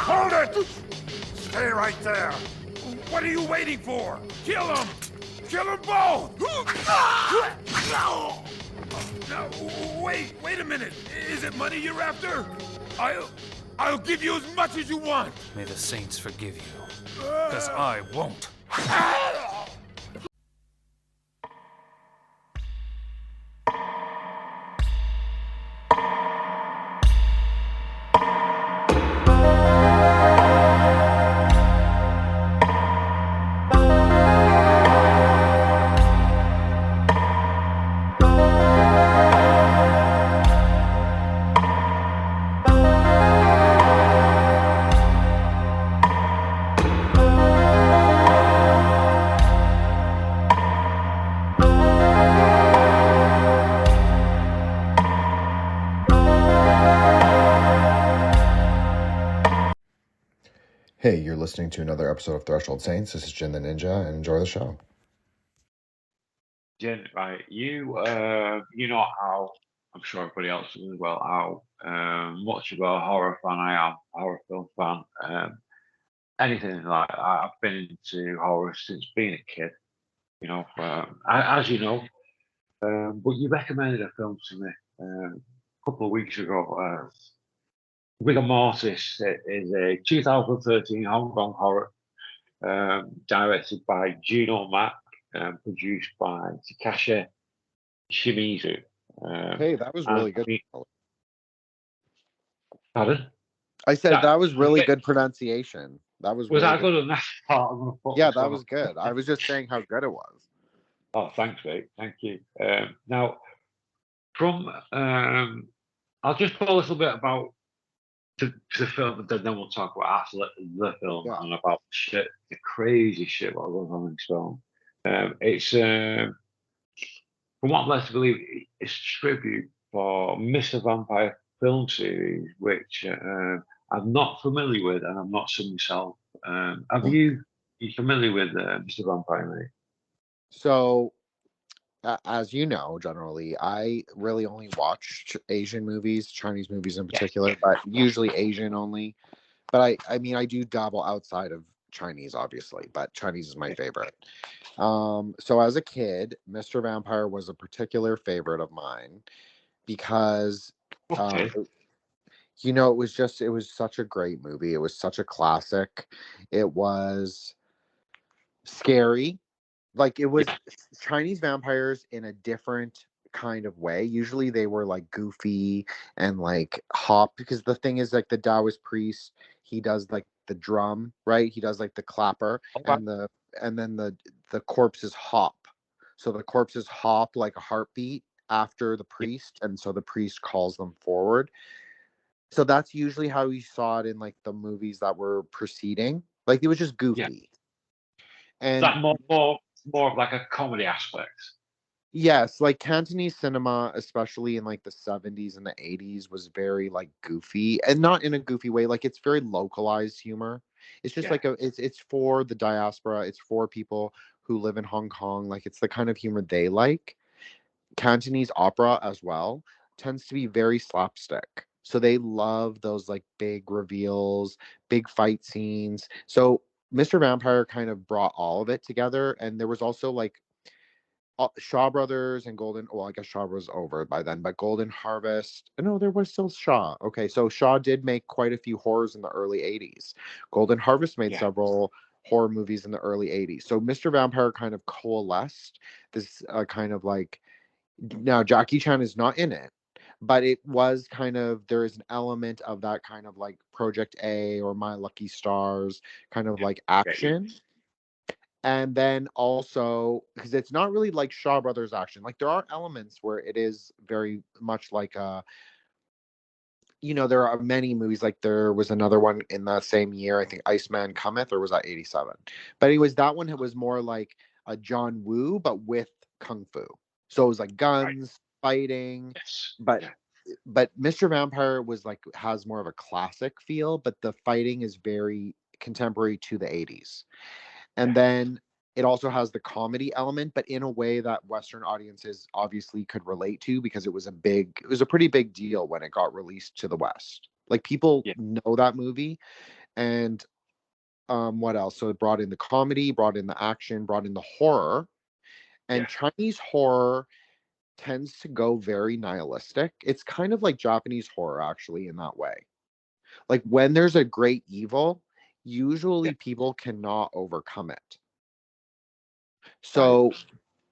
Hold it! Stay right there. What are you waiting for? Kill them! Kill them both! Now, wait a minute. Is it money you're after? I'll give you as much as you want. May the saints forgive you, because I won't. Hey, you're listening to another episode of Threshold Saints. This is Jin the Ninja, and enjoy the show. Jin, right, you know how, I'm sure everybody else does as well, how much of a horror fan I am, horror film fan, anything like that. I've been into horror since being a kid, you know, as you know, but you recommended a film to me a couple of weeks ago. Rigor Mortis is a 2013 Hong Kong horror directed by Juno, produced by Takashi Shimizu. Hey, that was really good. Pardon? I said that was really good pronunciation. That was really that good enough? Yeah, that was good. I was just saying how good it was. Oh, thanks, mate. Thank you. Now, from I'll just talk a little bit about the film, then we'll talk about after the film and about the crazy shit what goes on in this film. It's from what I'm led to believe, it's a tribute for Mr. Vampire film series, which I'm not familiar with and I'm not seen myself. Are you familiar with Mr. Vampire, mate? So, as you know, generally, I really only watch Asian movies, Chinese movies in particular, but usually Asian only. But I mean, I do dabble outside of Chinese, obviously, but Chinese is my favorite. So as a kid, Mr. Vampire was a particular favorite of mine because, you know, it was such a great movie. It was such a classic. It was scary. Like, it was Chinese vampires in a different kind of way. Usually they were like goofy and like hop, because the thing is, like, the Taoist priest, he does like the drum, right? He does like the clapper, and then the corpses hop. So the corpses hop like a heartbeat after the priest, and so the priest calls them forward. So that's usually how we saw it in like the movies that were preceding. Like, it was just goofy. And that more of like a comedy aspect. Yes, like Cantonese cinema, especially in like the 70s and the 80s, was very like goofy, and not in a goofy way. Like, it's very localized humor. It's just like it's for the diaspora. It's for people who live in Hong Kong. Like, it's the kind of humor they like. Cantonese opera as well tends to be very slapstick. So they love those like big reveals, big fight scenes. So Mr. Vampire kind of brought all of it together. And there was also like Shaw Brothers and Golden. Well, I guess Shaw was over by then, but Golden Harvest. No, there was still Shaw. Okay, so Shaw did make quite a few horrors in the early 80s. Golden Harvest made several horror movies in the early 80s. So Mr. Vampire kind of coalesced this kind of like. Now, Jackie Chan is not in it, but it was kind of, there is an element of that kind of like Project A or My Lucky Stars kind of like action. And then also, because it's not really like Shaw Brothers action. Like, there are elements where it is very much like there are many movies. Like, there was another one in that same year, I think Iceman Cometh, or was that 87? But anyways, that one was more like a John Woo, but with Kung Fu. So it was like guns, fighting, but Mr. Vampire was like, has more of a classic feel, but the fighting is very contemporary to the 80s. And then It also has the comedy element, but in a way that Western audiences obviously could relate to, because it was a pretty big deal when it got released to the West. Like, people know that movie. And what else? So it brought in the comedy, brought in the action, brought in the horror. And Chinese horror tends to go very nihilistic. It's kind of like Japanese horror, actually, in that way. Like, when there's a great evil, usually people cannot overcome it. So,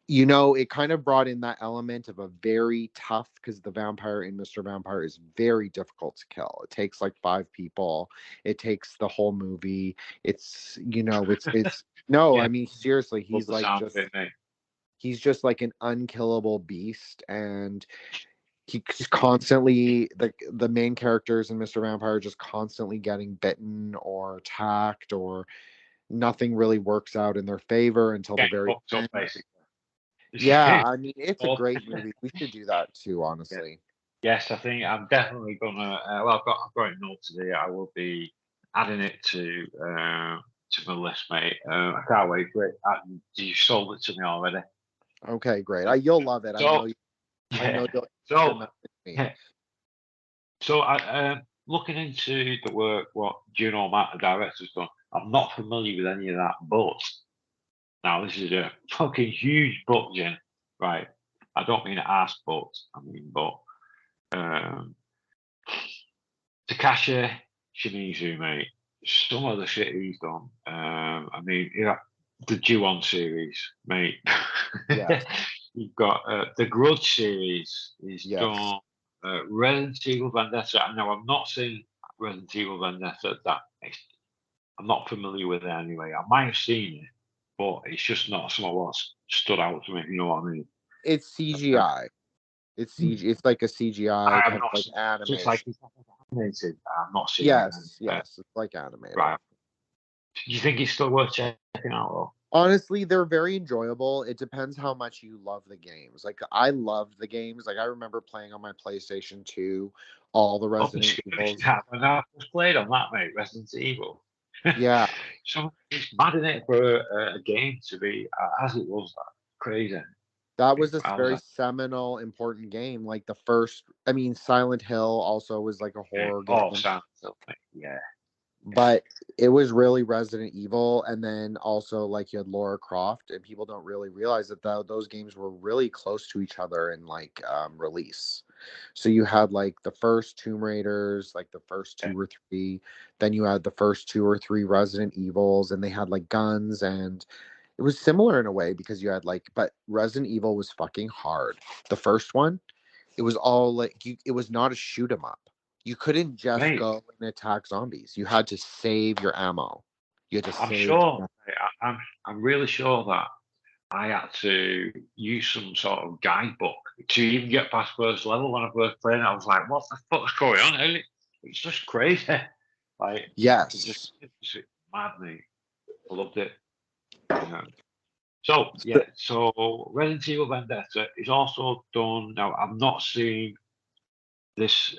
it kind of brought in that element of a very tough, because the vampire in Mr. Vampire is very difficult to kill. It takes like 5 people. It takes the whole movie. It's, it's no, I mean, seriously, he's just like an unkillable beast. And he's constantly, the main characters in Mr. Vampire are just constantly getting bitten or attacked, or nothing really works out in their favor until the very end. Basically. Yeah, I mean, it's a great movie. We should do that too, honestly. Yes, I think I'm definitely gonna. I've got it noted today. I will be adding it to my list, mate. I can't wait for it. You sold it to me already. Okay, great. You'll love it. So, I know you'll. So, looking into the work what Juno, the director's done, I'm not familiar with any of that, but now this is a fucking huge but, Jen. Right? I don't mean ask but. I mean but. Takashi Shimizu, mate. Some of the shit he's done. I mean, the Ju-on series, mate. Yeah. You've got the Grudge series. He's done Resident Evil Vendetta. Now, I've not seen Resident Evil Vendetta. I'm not familiar with it anyway. I might have seen it, but it's just not something what's stood out to me. You know what I mean? It's CGI. It's CG. It's like a CGI kind of like animation. It's like animated. I'm not seeing it. Yes, it's like animated. Right. Do you think it's still worth checking out, though? Honestly, they're very enjoyable. It depends how much you love the games. Like, I loved the games. Like, I remember playing on my PlayStation 2 all the Resident Evils. Yeah, when I first played on that, mate, Resident Evil. Yeah. So it's mad in it for a game to be as it was. Crazy. That was a very seminal, important game. Like the first, I mean, Silent Hill also was like a horror game. Oh, Silent Hill, yeah. But it was really Resident Evil, and then also like you had Lara Croft, and people don't really realize that those games were really close to each other in like release. So you had like the first Tomb Raiders, like the first 2 or 3, then you had the first 2 or 3 Resident Evils, and they had like guns, and it was similar in a way because you had like, but Resident Evil was fucking hard. The first one, it was all like, it was not a shoot 'em up. You couldn't just go and attack zombies. You had to save your ammo. You had to I'm really sure that I had to use some sort of guidebook to even get past first level. When I first played it, I was like, what the fuck's going on? It's just crazy. Like, yes. It's mad, mate. I loved it. So Resident Evil Vendetta is also done. Now, I've not seen this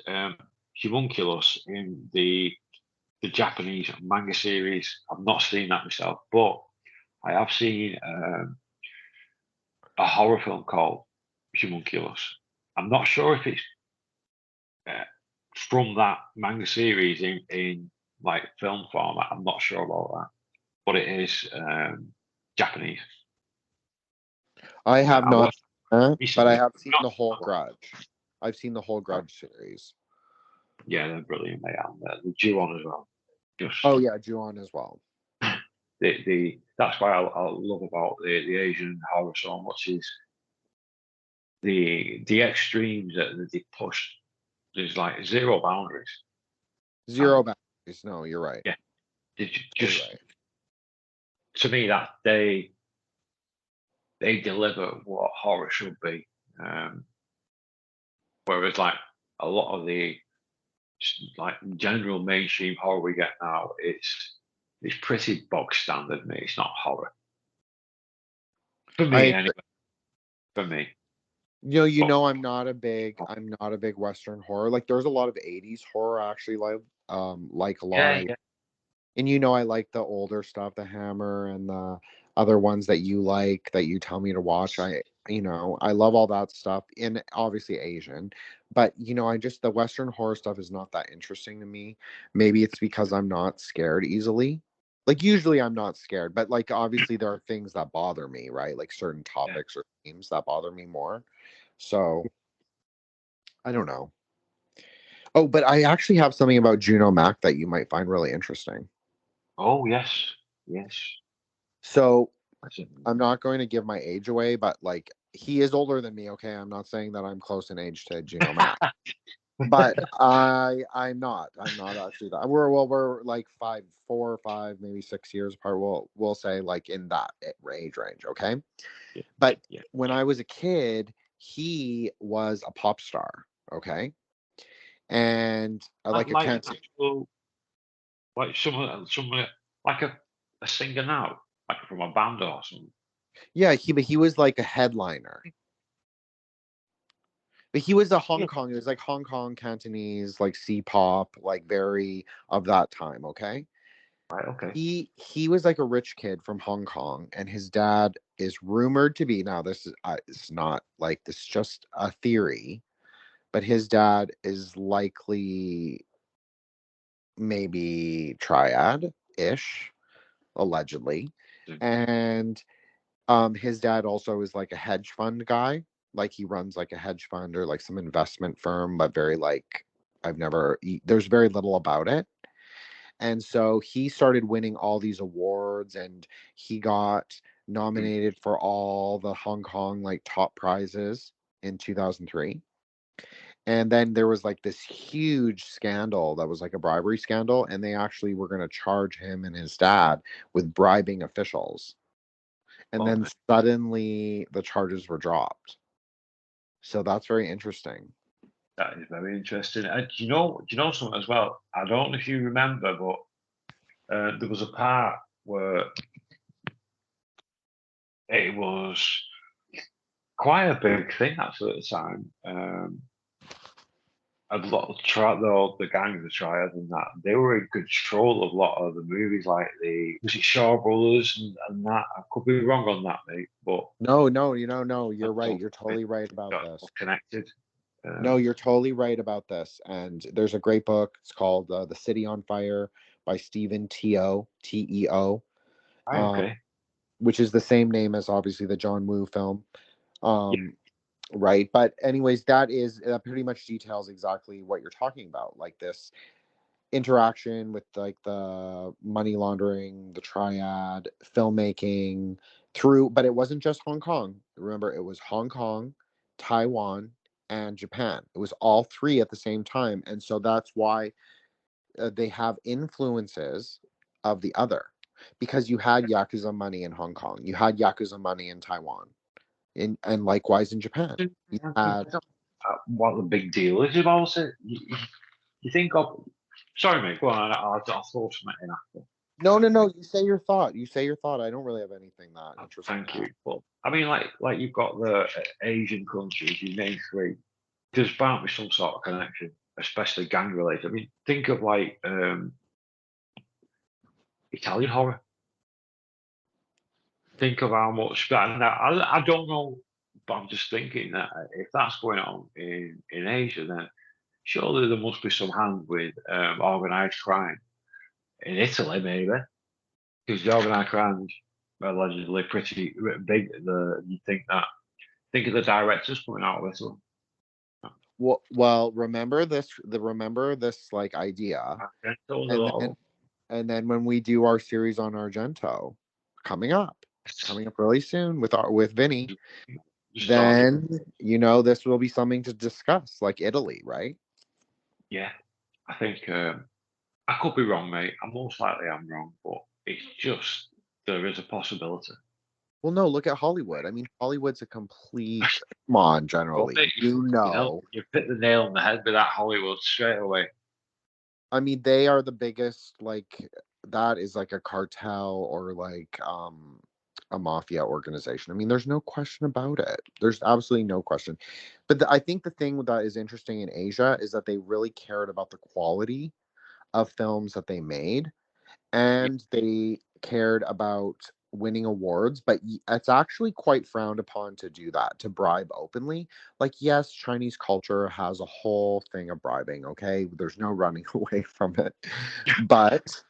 homunculus in the Japanese manga series. I've not seen that myself, but I have seen a horror film called Homunculus. I'm not sure if it's from that manga series in like film format. I'm not sure about that, but it is Japanese. I have not, but I have seen the whole Grudge. I've seen the whole Grudge series. Yeah, they're brilliant, mate. And the Ju-on as well. Ju-on as well. That's why I love about the Asian horror so much is the extremes that they push. There's like zero boundaries. Zero boundaries. No, you're right. Yeah, just right. To me that they deliver what horror should be. Whereas like a lot of the like general mainstream horror we get now, it's pretty bog standard, mate. It's not horror. For me, anyway. For me. I'm not a big Western horror. Like there's a lot of 80s horror I actually like a lot. Yeah. And I like the older stuff, the Hammer and the other ones that you like that you tell me to watch. I love all that stuff, and obviously Asian, but the Western horror stuff is not that interesting to me. Maybe it's because I'm not scared easily. Like usually I'm not scared, but like obviously there are things that bother me, right? Like certain Yeah. topics or themes that bother me more. So I don't know. Oh, but I actually have something about Juno Mac that you might find really interesting. Oh yes, yes. So That's it. I'm not going to give my age away, but like he is older than me. Okay, I'm not saying that I'm close in age to Juno Mac, but I'm not actually that. We're like 4 or 5, maybe 6 years apart. We'll say like in that age range. Okay, Yeah, but yeah. when I was a kid, he was a pop star. Okay, and like a Like can't. actual, like someone like a singer now, like from a band or something. Yeah, he was like a headliner. But he was a Hong Yeah. Kong. It was like Hong Kong Cantonese, like C-pop, like very of that time. Okay, Right. Okay. he was like a rich kid from Hong Kong, and his dad is rumored to be. Now this is it's not like this, is just a theory, but his dad is likely maybe triad ish, allegedly, and his dad also is like a hedge fund guy. Like he runs like a hedge fund or like some investment firm, but very like there's very little about it. And so he started winning all these awards, and he got nominated for all the Hong Kong like top prizes in 2003. And then there was like this huge scandal that was like a bribery scandal, and they actually were going to charge him and his dad with bribing officials. And then Okay. suddenly the charges were dropped. So that's very interesting. That is very interesting. Do you know something as well? I don't know if you remember, but there was a part where it was quite a big thing actually at the time. A lot of the gang of the Triad and that they were in control of a lot of the movies, like the was it Shaw Brothers and that. I could be wrong on that, mate, but No, no, I you're right. thought You're it totally right about got this. connected. No, Um, you're totally right about this. And there's a great book. It's called The City on Fire by Stephen Teo, right, um, okay, which is the same name as obviously the John Woo film. yeah, Um, right. But anyways, that pretty much details exactly what you're talking about. Like this interaction with like the money laundering, the triad, filmmaking but it wasn't just Hong Kong. Remember, it was Hong Kong, Taiwan, and Japan. It was all three at the same time. And so that's why they have influences of the other. Because you had Yakuza money in Hong Kong, you had Yakuza money in Taiwan, and likewise in Japan. You had what the big deal is about it. You think of. Sorry, mate. Go on. I'll throw something in after. no. You say your thought. You say your thought. I don't really have anything that interesting Thank to add. you. But I mean, like you've got the Asian countries. You name three. There's bound to be some sort of connection, especially gang related. I mean, think of like Italian horror. Think of how much that. And I don't know, but I'm just thinking that if that's going on in Asia, then surely there must be some hand with organised crime in Italy, maybe, because the organised crime is allegedly pretty big. You think of the directors coming out of Italy. Well, remember this like idea, Argento and a and lot of then them. when we do our series on Argento coming up, it's coming up really soon with Vinny. Just thought, Then this will be something to discuss, like Italy, right? yeah, I think I could be wrong, mate. I'm most likely I'm wrong, but it's just there is a possibility. Well, no, look at Hollywood. I mean, Hollywood's a complete come on, But generally. mate, you hit the nail on the head with that Hollywood straight away. I mean, they are the biggest, like that is like a cartel or like a mafia organization. I mean, there's no question about it. There's absolutely no question. But I think the thing that is interesting in Asia is that they really cared about the quality of films that they made, Yeah, and they cared about winning awards, but it's actually quite frowned upon to do that, to bribe openly. Like, yes, Chinese culture has a whole thing of bribing, okay? There's no running away from it. But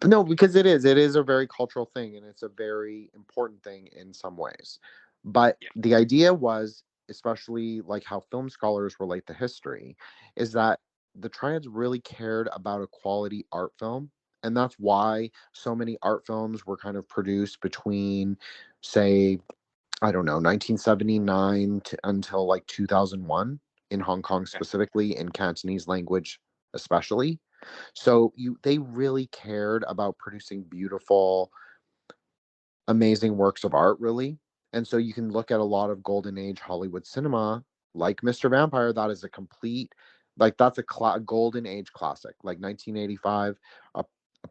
no, because it is a very cultural thing, and it's a very important thing in some ways. But the idea was, especially like how film scholars relate to history, is that the triads really cared about a quality art film. And that's why so many art films were kind of produced between, say, I don't know, 1979 until like 2001 in Hong Kong, specifically in Cantonese language, especially. So they really cared about producing beautiful, amazing works of art, really. And so you can look at a lot of golden age Hollywood cinema, like Mr. Vampire. That is a complete, like, that's a golden age classic, like 1985, a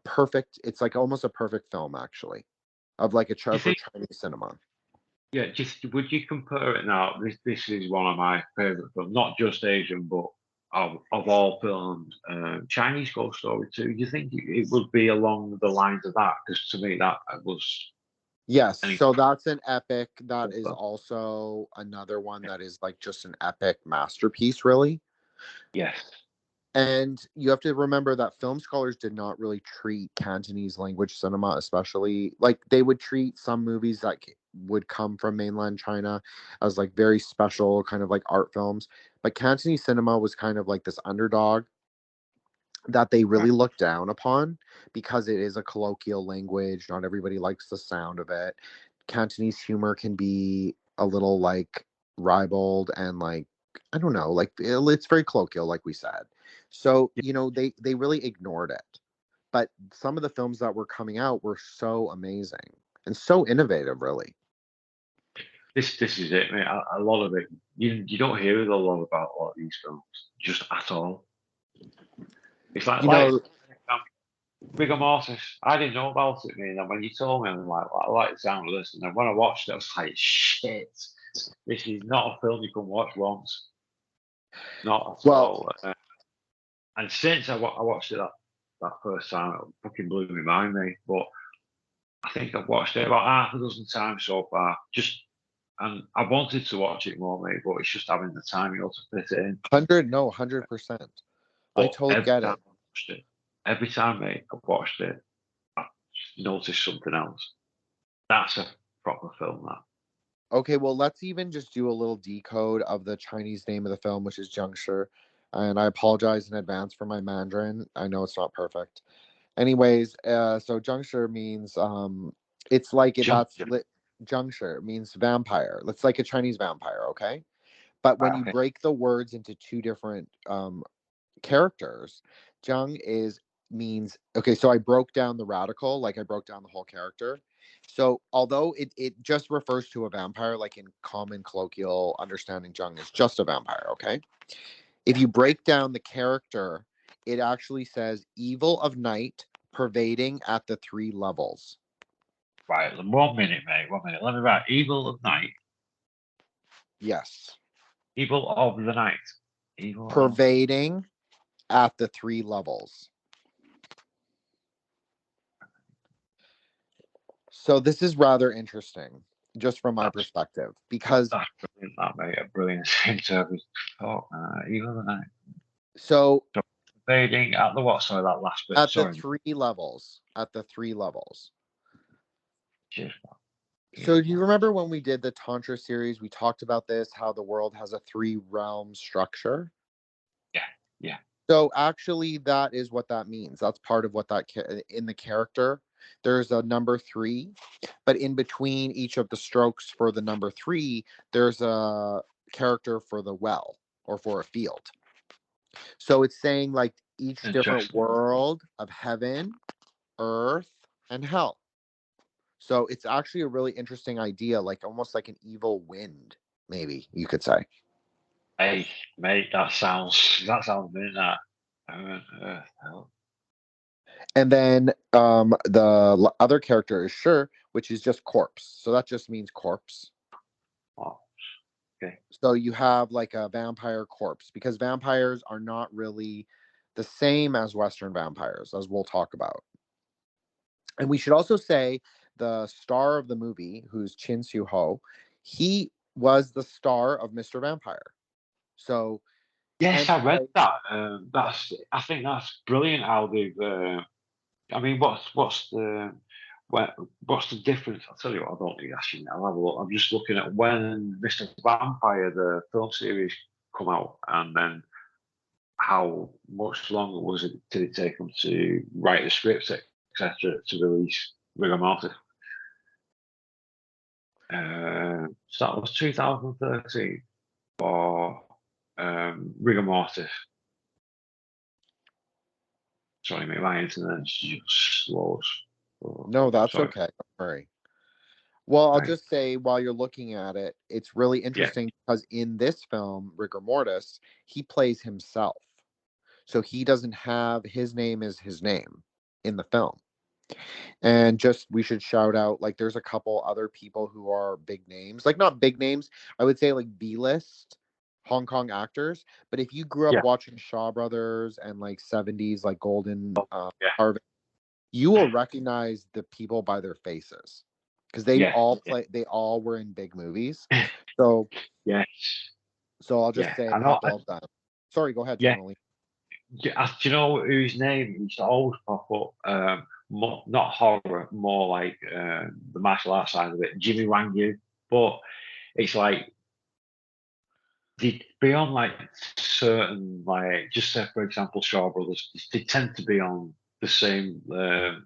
perfect. It's like almost a perfect film, actually, of like Do you for think? Chinese cinema. Yeah, just would you compare it now? This is one of my favorite films, not just Asian, but of all films, Chinese Ghost Story 2. Do you think it would be along the lines of that? Because to me, that was Yes, an so that's an epic. That incredible is film. also another one that is like just an epic masterpiece, really. Yes. And you have to remember that film scholars did not really treat Cantonese language cinema, especially like they would treat some movies that would come from mainland China as like very special kind of like art films. But Cantonese cinema was kind of like this underdog that they Right. really look down upon because it is a colloquial language. Not everybody likes the sound of it. Cantonese humor can be a little like ribald and like, I don't know, like it's very colloquial, like we said. So, they really ignored it. But some of the films that were coming out were so amazing and so innovative, really. This is it, mate. A lot of it, you don't hear a lot about a lot of these films, just at all. It's You like know, Rigor Mortis. I didn't know about it, man. And when you told me, I was like, well, I like the sound of this. And then when I watched it, I was like, shit, this is not a film you can watch once. Not at well, all. And since I watched it that first time, it fucking blew my mind, mate. But I think I've watched it about half a dozen times so far. And I wanted to watch it more, mate, but it's just having the time, to fit it in. 100%. I But totally get it. every time, mate, I've watched it, I've noticed something else. That's a proper film, that. Okay, well, let's even just do a little decode of the Chinese name of the film, which is Jiangshi. And I apologize in advance for my Mandarin. I know it's not perfect. Anyways, so Jiangshi means it's like it, Jump. that's lit. Jiangshi means vampire. It's like a Chinese vampire, okay? But when Right, you okay. break the words into two different characters, Zhang means, okay, so I broke down the radical, like I broke down the whole character. So although it just refers to a vampire, like in common colloquial understanding, Zhang is just a vampire, okay? If you break down the character, it actually says evil of night pervading at the three levels. Right, 1 minute, mate. 1 minute. Let me write. Evil of night. Yes. Evil of the night. Evil of... Pervading at the three levels. So this is rather interesting, just from my perspective, because That's brilliant, that, mate. A brilliant interpret. Evil of the night. So Pervading at the what? Sorry, that last bit. at the Sorry. three levels. At the three levels. Cheers. So do you remember when we did the Tantra series, we talked about this, how the world has a three realm structure? Yeah. So actually that is what that means. That's part of what that in the character. There's a number 3, but in between each of the strokes for the number 3, there's a character for the well or for a field. So it's saying like each different world of heaven, earth, and hell. So it's actually a really interesting idea, like almost like an evil wind, maybe you could say. Hey, mate, that sounds mint, that. And then the other character is Sure, which is just corpse. So that just means corpse. Oh, okay. So you have like a vampire corpse, because vampires are not really the same as Western vampires, as we'll talk about. And we should also say the star of the movie, who's Chin Soo Ho, he was the star of Mr. Vampire. So Yes, and I read that. I think that's brilliant how they've. I mean, what's the difference? I'll tell you what. I don't think actually. I'll have a look. I'm just looking at when Mr. Vampire, the film series, come out, and then how much longer was it did it take them to write the scripts, etc., to release Rigor Mortis? So that was 2013 for Rigor Mortis. Sorry, mate, my internet's just slow. no, that's Sorry. okay. Don't worry. Well, I'll Right. just say while you're looking at it, it's really interesting because in this film, Rigor Mortis, he plays himself. So he doesn't have his name is his name in the film. And just we should shout out like there's a couple other people who are big names, like not big names, I would say like B-list Hong Kong actors. But if you grew up Yeah. watching Shaw Brothers and like 70s, like Golden Yeah. Harvest, you will recognize the people by their faces because they all were in big movies. So Yes. so I'll just Yeah. say a I know. couple of them. Sorry, go ahead, Yeah. Journaling. Do you know whose name used to always pop up? Not horror, more like the martial arts side of it. Jimmy Wang Yu, but it's like beyond like certain like just say for example Shaw Brothers, they tend to be on the same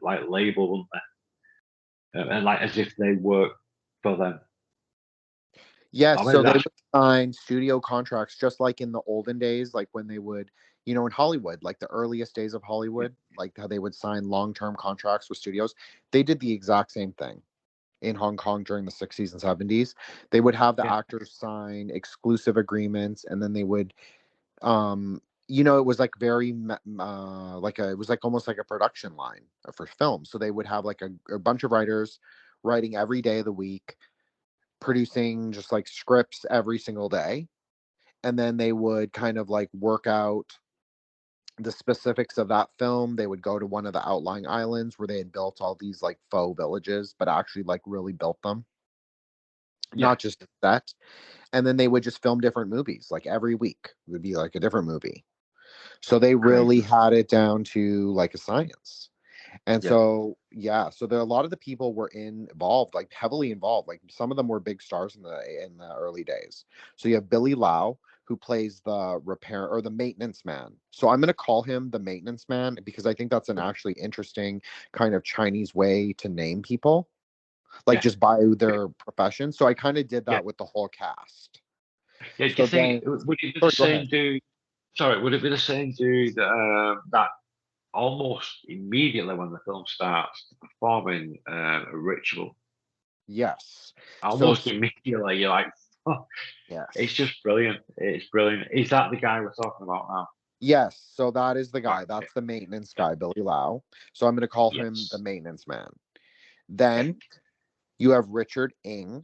like label, wouldn't they? And like as if they work for them. Yes, I so mean they that's would sign studio contracts just like in the olden days, like when they would, in Hollywood, like the earliest days of Hollywood, like how they would sign long-term contracts with studios. They did the exact same thing in Hong Kong during the 60s and 70s. They would have the yeah, actors sign exclusive agreements, and then they would it was like very it was like almost like a production line for film. So they would have like a bunch of writers writing every day of the week, producing just like scripts every single day, and then they would kind of like work out the specifics of that film. They would go to one of the outlying islands where they had built all these like faux villages, but actually like really built them, yeah, not just a set. And then they would just film different movies. Like every week would be like a different movie. So they really crazy. had it down to like a science. And Yeah, so, yeah, so there a lot of the people were involved, like heavily involved. Like some of them were big stars in the early days. So you have Billy Lau, who plays the repair or the maintenance man. So I'm going to call him the maintenance man because I think that's an actually interesting kind of Chinese way to name people, like yeah, just by their profession. So I kind of did yeah, that with the whole cast. yeah. Do you So think then, would it be the sorry, go same ahead. dude? Sorry, would it be the same dude that almost immediately when the film starts performing a ritual? Yes. So Almost immediately, you're like, oh, it's yes. just brilliant. It's brilliant. Is that the guy we're talking about now? Yes, so that is the Right. guy. Okay. That's the maintenance Yeah. guy, Billy Lau. So I'm going to call him the Yes. maintenance man. Yeah. Then you have Richard Ng,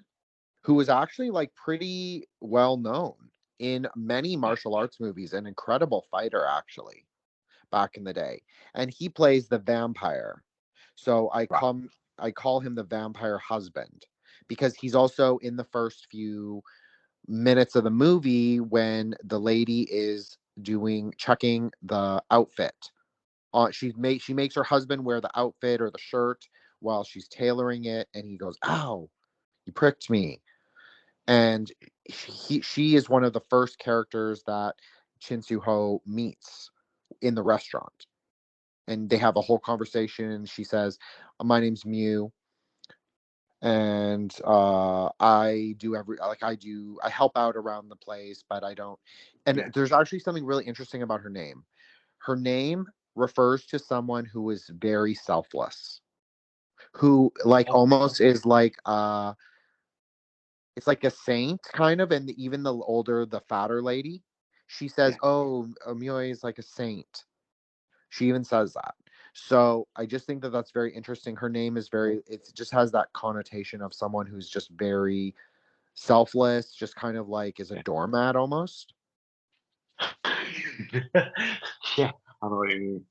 who is actually like pretty well known in many Yeah. martial arts movies, an incredible fighter actually back in the day. And he plays the vampire. So Right. I call him the vampire husband because he's also in the first few minutes of the movie when the lady is doing checking the outfit. She makes her husband wear the outfit or the shirt while she's tailoring it, and he goes, "Ow, you pricked me." And she is one of the first characters that Chin Soo Ho meets in the restaurant, and they have a whole conversation. She says, "My name's Mew, and I help out around the place, but I don't." And Yeah. there's actually something really interesting about her name. Her name refers to someone who is very selfless, who like Oh, almost is like it's like a saint kind of. And even the older, the fatter lady, she says, yeah. "Oh, Amelia is like a saint." She even says that. So I just think that that's very interesting. Her name is very, it just has that connotation of someone who's just very selfless, just kind of like is a doormat almost. Yeah. I know what you mean.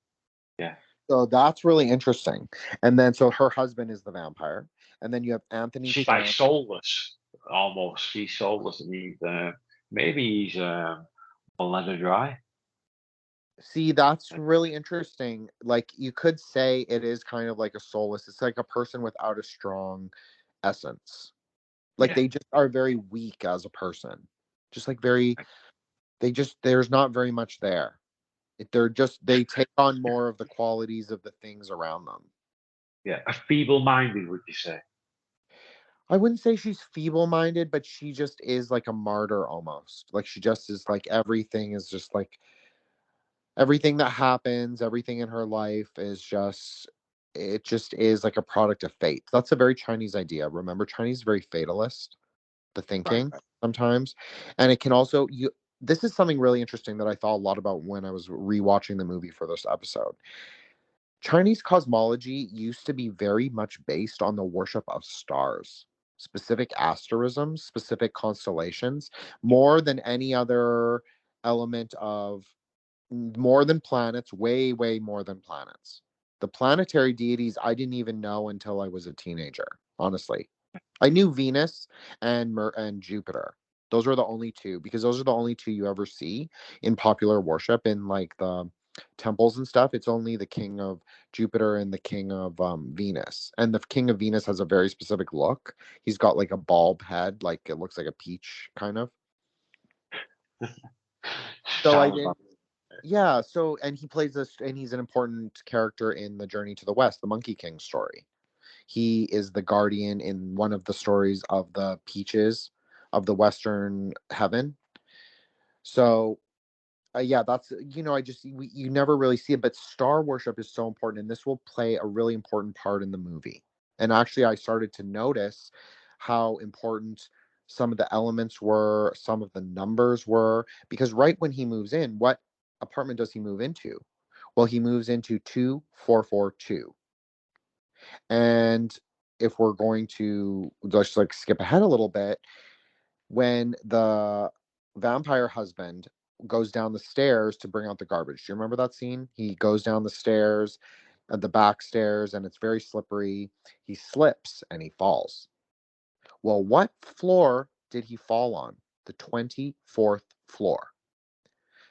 Yeah. So that's really interesting. And then so her husband is the vampire, and then you have Anthony She's like Chan. soulless, almost. She's soulless, and maybe he's let her dry. See, that's really interesting. Like you could say it is kind of like a soulless. It's like a person without a strong essence. Like Yeah, they just are very weak as a person. Just like very there's not very much there. They take on more of the qualities of the things around them. yeah. A feeble-minded, would you say? I wouldn't say she's feeble-minded, but she just is like a martyr almost. Like she just is like everything is just like everything that happens, everything in her life is just it just is like a product of fate. That's a very Chinese idea. Remember, Chinese is very fatalist, the Right. thinking sometimes. And it can also you this is something really interesting that I thought a lot about when I was rewatching the movie for this episode. Chinese cosmology used to be very much based on the worship of stars, specific asterisms, specific constellations, more than any other element of more than planets, way, way more than planets. The planetary deities I didn't even know until I was a teenager, honestly. I knew Venus and Jupiter. Those are the only two because those are the only two you ever see in popular worship in like the temples and stuff. It's only the king of Jupiter and the king of Venus. And the king of Venus has a very specific look. He's got like a bulb head, like it looks like a peach kind of. So I Sounds didn't like Yeah, so and he plays this and he's an important character in the Journey to the West, the Monkey King story. He is the guardian in one of the stories of the peaches of the Western heaven. So yeah, that's you never really see it, but star worship is so important, and this will play a really important part in the movie. And actually, I started to notice how important some of the elements were, some of the numbers were, because right when he moves in, what apartment does he move into? Well, he moves into 2442. And if we're going to just like skip ahead a little bit, when the vampire husband goes down the stairs to bring out the garbage. Do you remember that scene? He goes down the stairs, the back stairs, and it's very slippery. He slips and he falls. Well, what floor did he fall on? The 24th floor.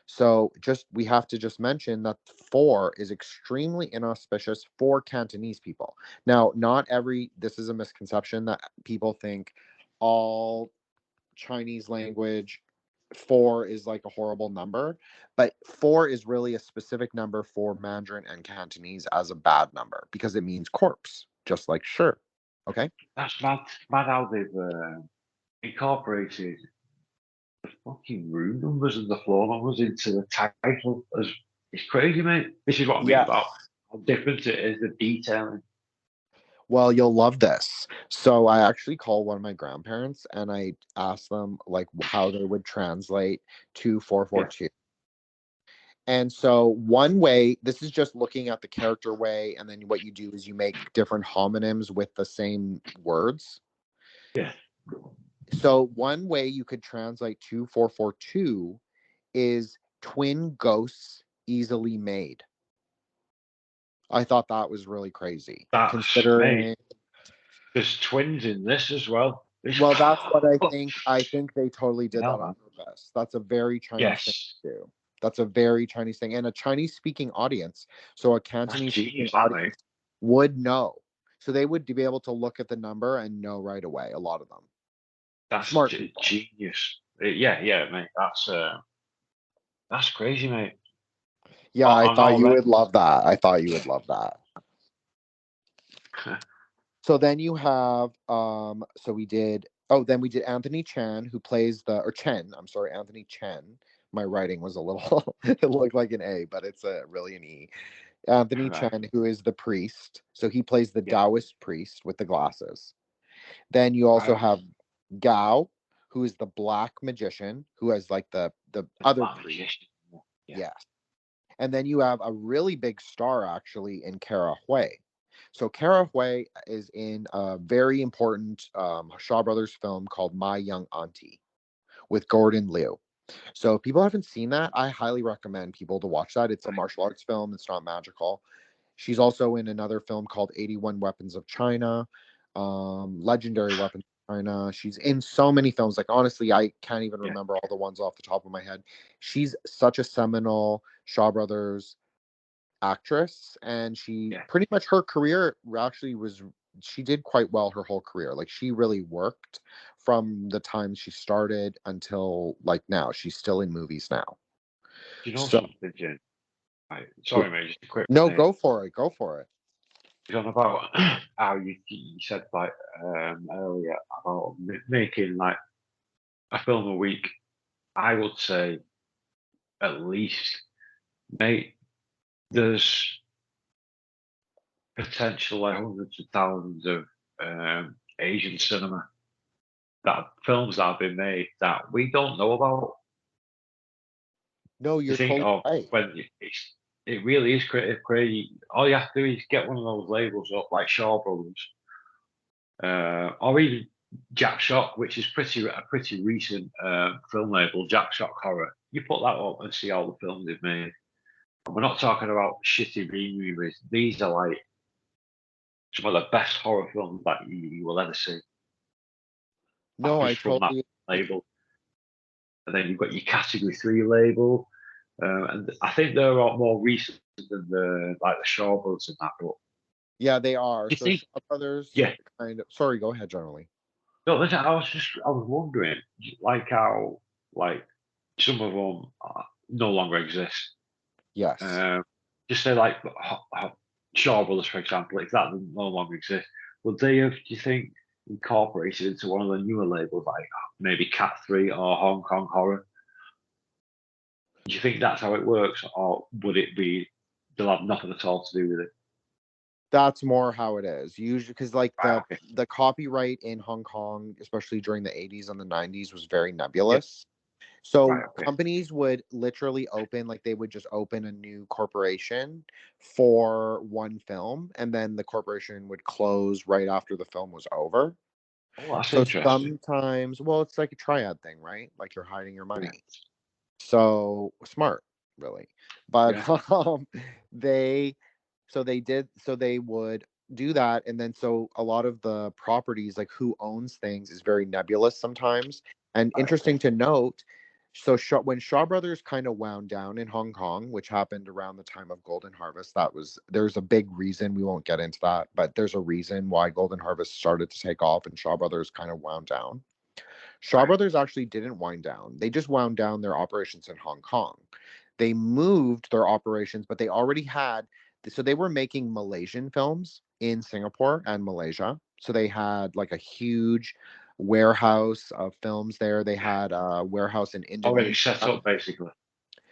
So just we have to just mention that 4 is extremely inauspicious for Cantonese people. Now, not every this is a misconception that people think all Chinese language 4 is like a horrible number, but 4 is really a specific number for Mandarin and Cantonese as a bad number because it means corpse, just like sure. Okay. that's mad how they've incorporated the fucking room numbers and the floor numbers into the title. It's crazy, mate. This is what I mean Yeah. about how different it is, the detailing. Well, you'll love this. So I actually called one of my grandparents and I asked them like how they would translate to Yeah. 442. And so one way, this is just looking at the character way, and then what you do is you make different homonyms with the same words. Yeah. So one way you could translate 2442 is twin ghosts easily made. I thought that was really crazy, That's, mate, considering. there's twins in this as well. Well, that's what I think. I think they totally You did that know, on man. purpose. That's a very Chinese thing Yes. to do. That's a very Chinese thing, and a Chinese speaking audience. So a That's Cantonese speaking genius, that, mate. audience would know. So they would be able to look at the number and know right away. A lot of them, That's smart people. genius. Yeah, mate. That's crazy, mate. Yeah, I On thought you already. would love that. I thought you would love that. So then you have so we did then we did Anthony Chan who plays the or Chen, I'm sorry, Anthony Chen. My writing was a little it looked like an A, but it's really an E. Anthony Right. Chen, who is the priest. So he plays the Yeah. Taoist priest with the glasses. Then you also Right. have Gao, who is the black magician, who has like the other Black priest. magician. Yeah. Yes. And then you have a really big star actually in Kara Hui. So Kara Hui is in a very important Shaw Brothers film called My Young Auntie with Gordon Liu. So if people haven't seen that, I highly recommend people to watch that. It's a martial arts film. It's not magical. She's also in another film called 81 Weapons of China, Legendary Weapons of China. She's in so many films. Like, honestly, I can't even remember all the ones off the top of my head. She's such a seminal Shaw Brothers actress, and she pretty much, her career actually was, she did quite well her whole career. Like, she really worked from the time she started until like now. She's still in movies now. Do you know So, something, Jen? Right. Sorry, mate, just a quick no, one here. go for it. Go for it. It's on about how you said like earlier about making like a film a week. I would say at least, mate, there's potentially hundreds of thousands of Asian cinema, that films that have been made that we don't know about. No, To you're think totally of right. when it really is crazy. All you have to do is get one of those labels up, like Shaw Brothers, or even Jack Shock, which is a pretty recent film label, Jack Shock Horror. You put that up and see all the films they've made. And we're not talking about shitty B-movies. These are like some of the best horror films that you will ever see. No, I Just from that totally. label. And then you've got your Category 3 label. And I think they're a lot more recent than the Shaw Brothers and that. But Yeah, they are. you So think, Shaw Brothers yeah. kind of. Sorry, go ahead, Generally. No, listen, I was wondering, like how, like some of them no longer exist. Yes. Just say like Shaw Brothers, for example, if that no longer exists, would they have, do you think, incorporated into one of the newer labels, like maybe Cat 3 or Hong Kong Horror? Do you think that's how it works, or would it be they'll have nothing at all to do with it? That's more how it is. Usually, because like Right, okay. the copyright in Hong Kong, especially during the 80s and the 90s, was very Yeah. nebulous. So Right, okay. companies would literally open, like they would just open a new corporation for one film, and then the corporation would close right after the film was over. Oh, that's So interesting. sometimes, well, it's like a triad thing, right? Like you're hiding your Yeah. money. So smart, really. But Yeah. they, so they would do that, and then so a lot of the properties, like who owns things, is very nebulous sometimes. And Right, okay. interesting to note, so when Shaw Brothers kind of wound down in Hong Kong, which happened around the time of Golden Harvest, there's a big reason. We won't get into that, but there's a reason why Golden Harvest started to take off and Shaw Brothers kind of wound down. Shaw Right. Brothers actually didn't wind down. They just wound down their operations in Hong Kong. They moved their operations, but they already had, so they were making Malaysian films in Singapore and Malaysia. So they had like a huge warehouse of films there. They had a warehouse in Already Indonesia. set up, basically.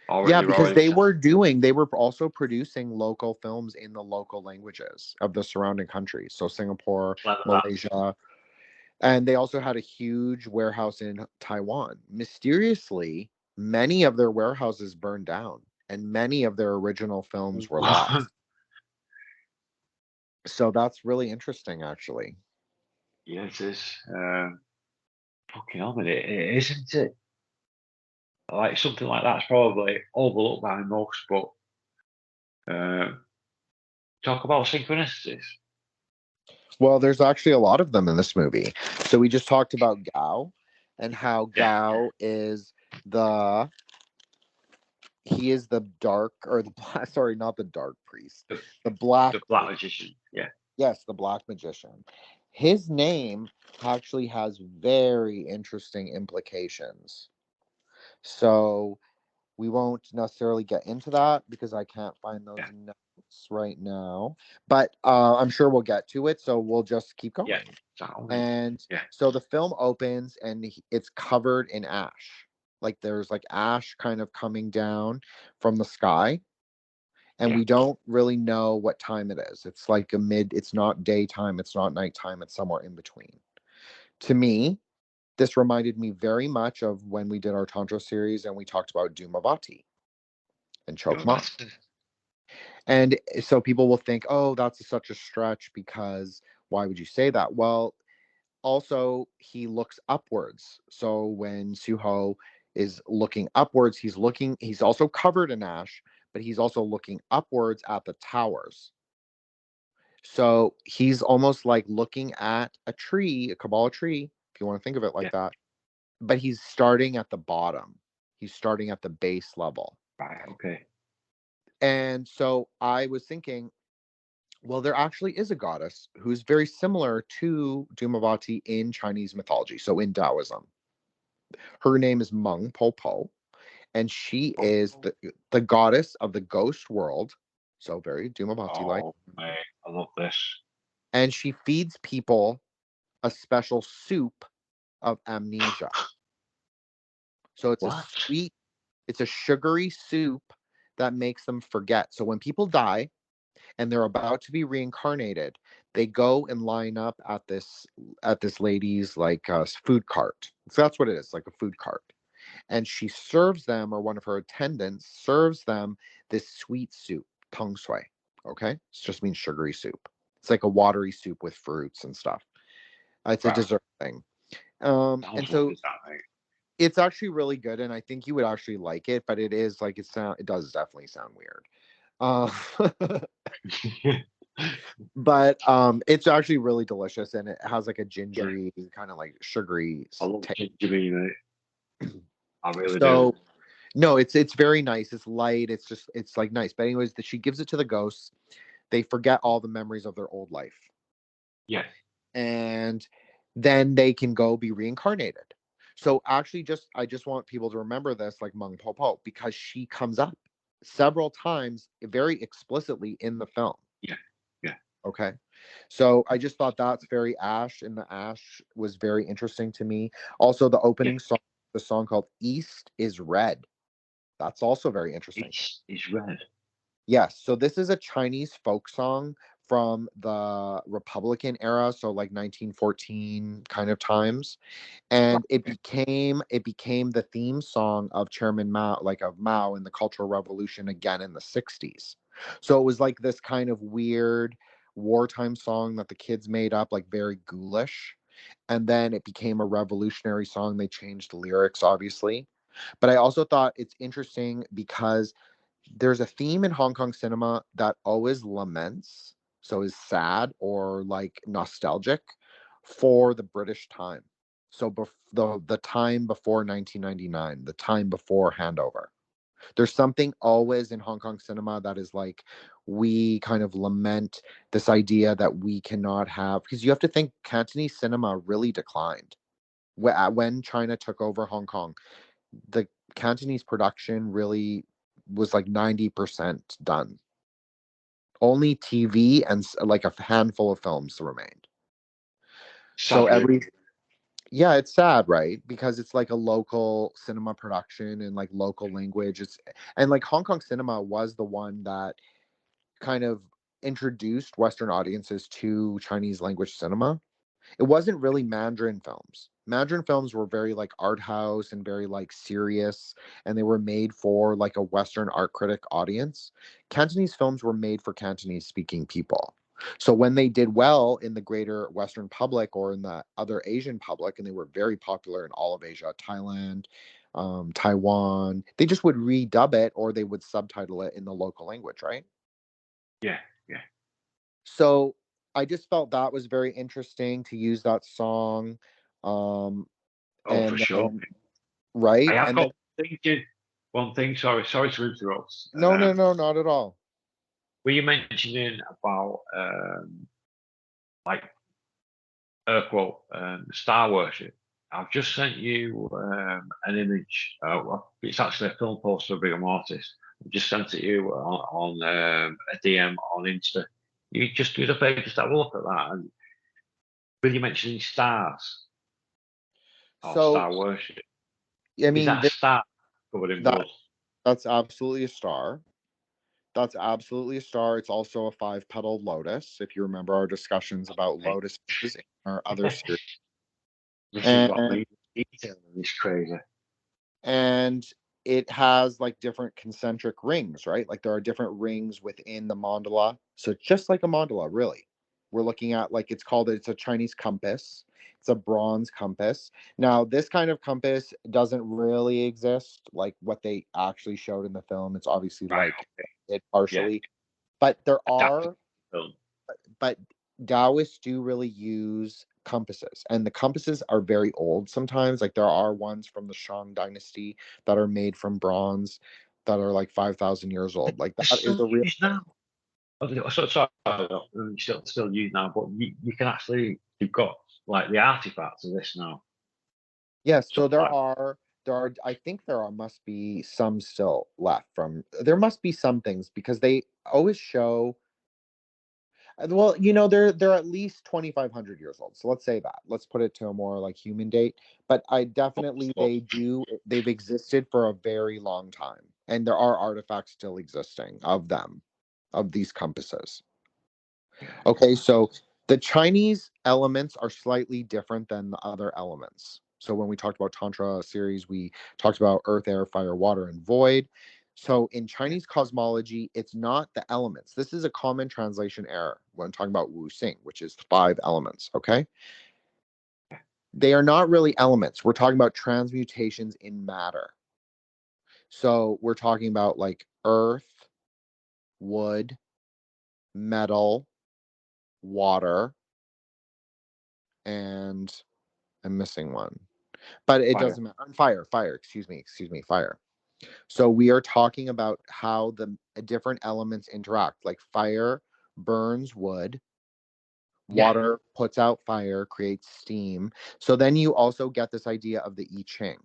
Yeah, They're because already set up. they were also producing local films in the local languages of the surrounding countries. So Singapore, Clever that. Malaysia, and they also had a huge warehouse in Taiwan. Mysteriously, many of their warehouses burned down and many of their original films were lost. So that's really interesting, actually. Yeah, it is. Fucking hell, it isn't it? Like something like that's probably overlooked by most, but uh, talk about synchronicities. Well, there's actually a lot of them in this movie. So we just talked about Gao and how Gao is the he is the dark or the black, sorry, not the dark priest, The, the black the Black priest. Magician. Yeah. Yes, the black magician. His name actually has very interesting implications. So we won't necessarily get into that because I can't find those Yeah. notes right now. But I'm sure we'll get to it. So we'll just keep Yeah. going. Exactly. And Yeah. so the film opens and it's covered in ash. Like there's like ash kind of coming down from the sky. And Yeah. we don't really know what time it is. It's like it's not daytime, it's not nighttime, it's somewhere in between. To me, this reminded me very much of when we did our Tantra series and we talked about Dumavati and Chokmah. And so people will think, oh, that's such a stretch because why would you say that? Well, also, he looks upwards. So when Suho is looking upwards, he's also covered in ash, but he's also looking upwards at the towers. So he's almost like looking at a tree, a Kabbalah tree, if you want to think of it like that. But he's starting at the bottom. He's starting at the base level. Right. Okay. And so I was thinking, well, there actually is a goddess who's very similar to Dumavati in Chinese mythology. So in Daoism, her name is Meng Po, and she is the goddess of the ghost world. So very Dumavati like. Oh, mate, I love this. And she feeds people a special soup of amnesia. So it's What? it's a sugary soup that makes them forget. So when people die and they're about to be reincarnated, they go and line up at this lady's like food cart. So that's what it is, like a food cart. And she serves them, or one of her attendants serves them, this sweet soup, tong sui. Okay, it just means sugary soup. It's like a watery soup with fruits and stuff. It's a dessert thing. And so it's actually really good, and I think you would actually like it. But it is like it does definitely sound weird. But it's actually really delicious, and it has like a gingery kind of like sugary. I love gingery, mate. I really So do. no, it's very nice. It's light. It's like nice. But anyways, she gives it to the ghosts. They forget all the memories of their old life. Yeah. And then they can go be reincarnated. So actually, I just want people to remember this, like Meng Po, because she comes up several times, very explicitly in the film. Yeah. Yeah. Okay. So I just thought that's very Ash, and the Ash was very interesting to me. Also, the opening song, the song called East is Red. That's also very interesting. It's red. Yes. So this is a Chinese folk song from the Republican era, so like 1914 kind of times. And it became the theme song of Chairman Mao, like of Mao in the Cultural Revolution again in the 60s. So it was like this kind of weird wartime song that the kids made up, like very ghoulish. And then it became a revolutionary song. They changed the lyrics, obviously. But I also thought it's interesting because there's a theme in Hong Kong cinema that always laments, so is sad or like nostalgic for the British time. So the time before 1999, the time before handover. There's something always in Hong Kong cinema that is like we kind of lament this idea that we cannot have, because you have to think Cantonese cinema really declined when China took over Hong Kong. The Cantonese production really was like 90% done. Only TV and like a handful of films remained. Sadly. Yeah, it's sad, right? Because it's like a local cinema production and like local language. And like Hong Kong cinema was the one that kind of introduced Western audiences to Chinese language cinema. It wasn't really Mandarin films. Mandarin films were very like art house and very like serious, and they were made for like a Western art critic audience. Cantonese films were made for Cantonese speaking people. So when they did well in the greater Western public or in the other Asian public, and they were very popular in all of Asia, Thailand, Taiwan, they just would redub it or they would subtitle it in the local language, right? Yeah, yeah. So I just felt that was very interesting to use that song. For sure. Right. I have got thinking one thing. Sorry to interrupt. No, not at all. Were you mentioning about like quote star worship? I've just sent you an image. It's actually a film poster of Rigor Mortis. I've just sent it you on a DM on Insta. You just do the favour, just have a look at that. And were you mentioning stars or star worship? I mean, is that a star covered in blood? That's absolutely a star. That's absolutely a star. It's also a 5-petaled lotus. If you remember our discussions about lotuses in our other series. This is what made it's crazy. And it has like different concentric rings, right? Like there are different rings within the mandala. So it's just like a mandala, really. We're looking at like it's a Chinese compass. It's a bronze compass. Now, this kind of compass doesn't really exist like what they actually showed in the film. It's obviously like it partially. But there are but Taoists do really use compasses, and the compasses are very old sometimes. Like there are ones from the Shang Dynasty that are made from bronze that are like 5,000 years old. Like They're that is still a real used now. Sorry, still used now, but you can actually, you've got like the artifacts of this now. yes. So So like, there are I think there are must be some still left from there must be some things because they always show. Well, they're at least 2,500 years old. So let's say that. Let's put it to a more like human date. But I definitely they've existed for a very long time, and there are artifacts still existing of them, of these compasses. Okay, so the Chinese elements are slightly different than the other elements. So when we talked about Tantra series, we talked about earth, air, fire, water, and void. So in Chinese cosmology, it's not the elements. This is a common translation error when talking about Wu Xing, which is 5 elements. Okay. They are not really elements. We're talking about transmutations in matter. So we're talking about like earth, wood, metal, water, and I'm missing one. But it doesn't matter. Fire, excuse me, fire. So we are talking about how the different elements interact. Like fire burns wood, water puts out fire, creates steam. So then you also get this idea of the I Ching.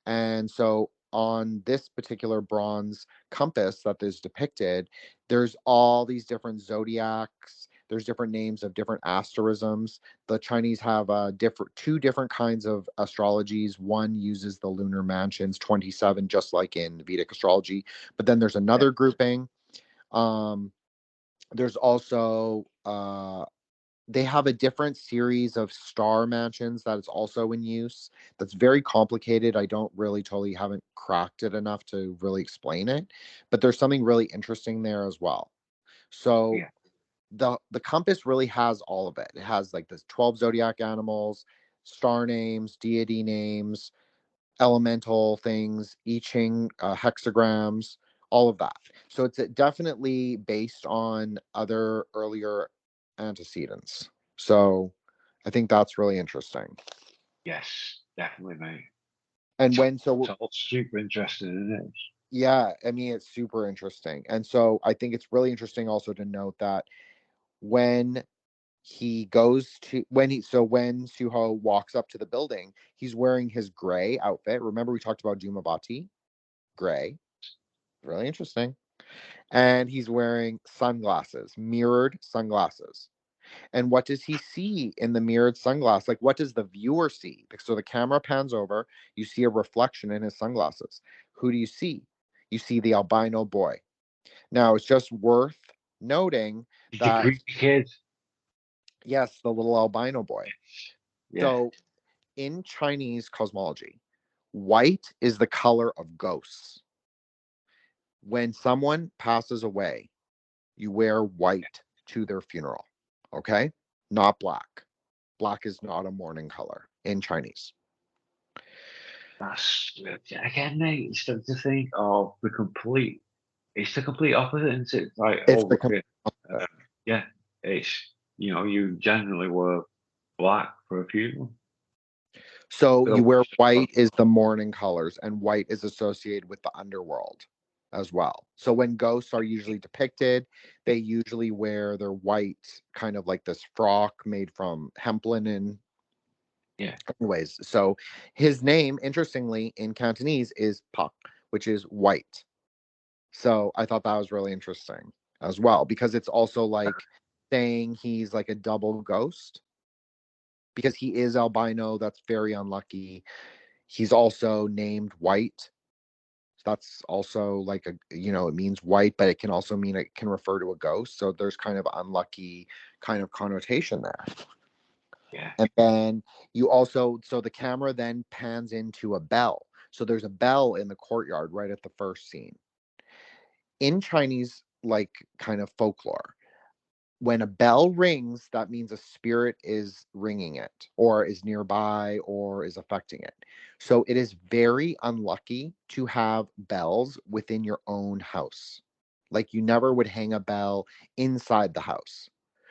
And so on this particular bronze compass that is depicted, there's all these different zodiacs. There's different names of different asterisms. The Chinese have two different kinds of astrologies. One uses the lunar mansions, 27, just like in Vedic astrology. But then there's another grouping. There's also they have a different series of star mansions that is also in use. That's very complicated. I don't really totally haven't cracked it enough to really explain it, but there's something really interesting there as well. So the compass really has all of it. It has like the 12 zodiac animals, star names, deity names, elemental things, I Ching, hexagrams, all of that. So it's definitely based on other earlier antecedents. So I think that's really interesting. yes, definitely, mate. And It's all super interesting, isn't it? yeah, I mean, it's super interesting. And so I think it's really interesting also to note that when when Suho walks up to the building, he's wearing his gray outfit. Remember, we talked about Jumabati? Gray. Really interesting. And he's wearing sunglasses, mirrored sunglasses. And what does he see in the mirrored sunglass? Like, what does the viewer see? So the camera pans over, you see a reflection in his sunglasses. Who do you see? You see the albino boy. Now, it's just worth noting that, The Greek kid. yes, the little albino boy. Yeah. So in Chinese cosmology, white is the color of ghosts. When someone passes away, you wear white to their funeral. Okay? Not black. Black is not a mourning color in Chinese. That's again, mate. It's to think of the complete. It's the complete opposite, isn't it? Like, It's oh, the look at, yeah. It's you generally wear black for a funeral. So you wear white is the mourning colors, and white is associated with the underworld as well. So when ghosts are usually depicted, they usually wear their white, kind of like this frock made from hemp linen. Yeah. Anyways, so his name, interestingly, in Cantonese is Pak, which is white. So I thought that was really interesting as well, because it's also like saying he's like a double ghost because he is albino. That's very unlucky. He's also named white. That's also like it means white, but it can also mean it can refer to a ghost. So there's kind of unlucky kind of connotation there. Yeah. And then so the camera then pans into a bell. So there's a bell in the courtyard right at the first scene. In Chinese, like kind of folklore, when a bell rings, that means a spirit is ringing it or is nearby or is affecting it. So it is very unlucky to have bells within your own house. Like you never would hang a bell inside the house.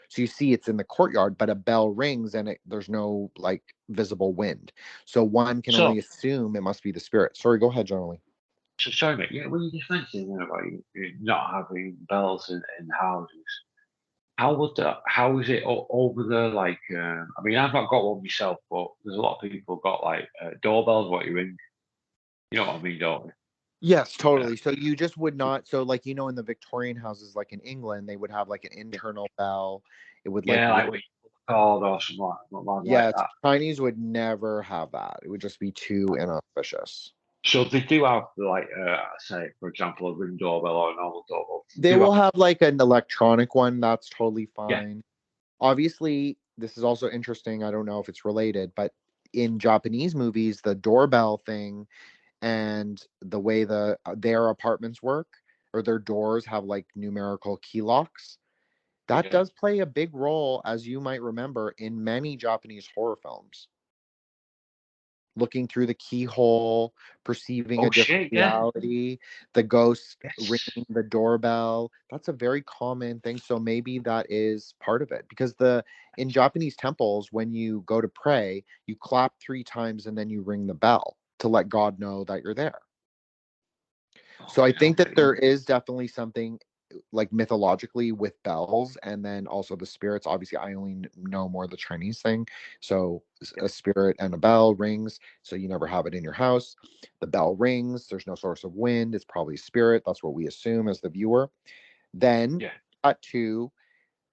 So you see it's in the courtyard, but a bell rings and there's no like visible wind. So one can only So, assume it must be the spirit. Sorry, go ahead, Johnny. so sorry, mate. Yeah, when you just mentioned then about you not having bells in houses, how would that? How is it over there? Like, I mean, I've not got one myself, but there's a lot of people got like doorbells. What you ring? You know what I mean, don't you? Yes, Yeah, totally. So you just would not. So like in the Victorian houses, like in England, they would have like an internal bell. It would like yeah, like when you called or something like yes, that. Chinese would never have that. It would just be too inauspicious. So they do have like, say, for example, a ring doorbell or a normal doorbell. They Do will have, have like an electronic one. That's totally yeah, fine. Obviously, this is also interesting. I don't know if it's related, but in Japanese movies, the doorbell thing and the way their apartments work or their doors have like numerical key locks, that yeah. does play a big role, as you might remember, in many Japanese horror films. Looking through the keyhole, perceiving a Oh different shit, yeah, reality, the ghost yes, ringing the doorbell. That's a very common thing. So maybe that is part of it. Because the in Japanese temples, when you go to pray, you clap 3 times and then you ring the bell to let God know that you're there. So I fucking hell, think that mate. there is definitely something like mythologically with bells, and then also the spirits. Obviously, I only know more the Chinese thing. So Yeah, a spirit and a bell rings, so you never have it in your house. The bell rings, there's no source of wind, it's probably spirit. That's what we assume as the viewer. Then yeah. cut to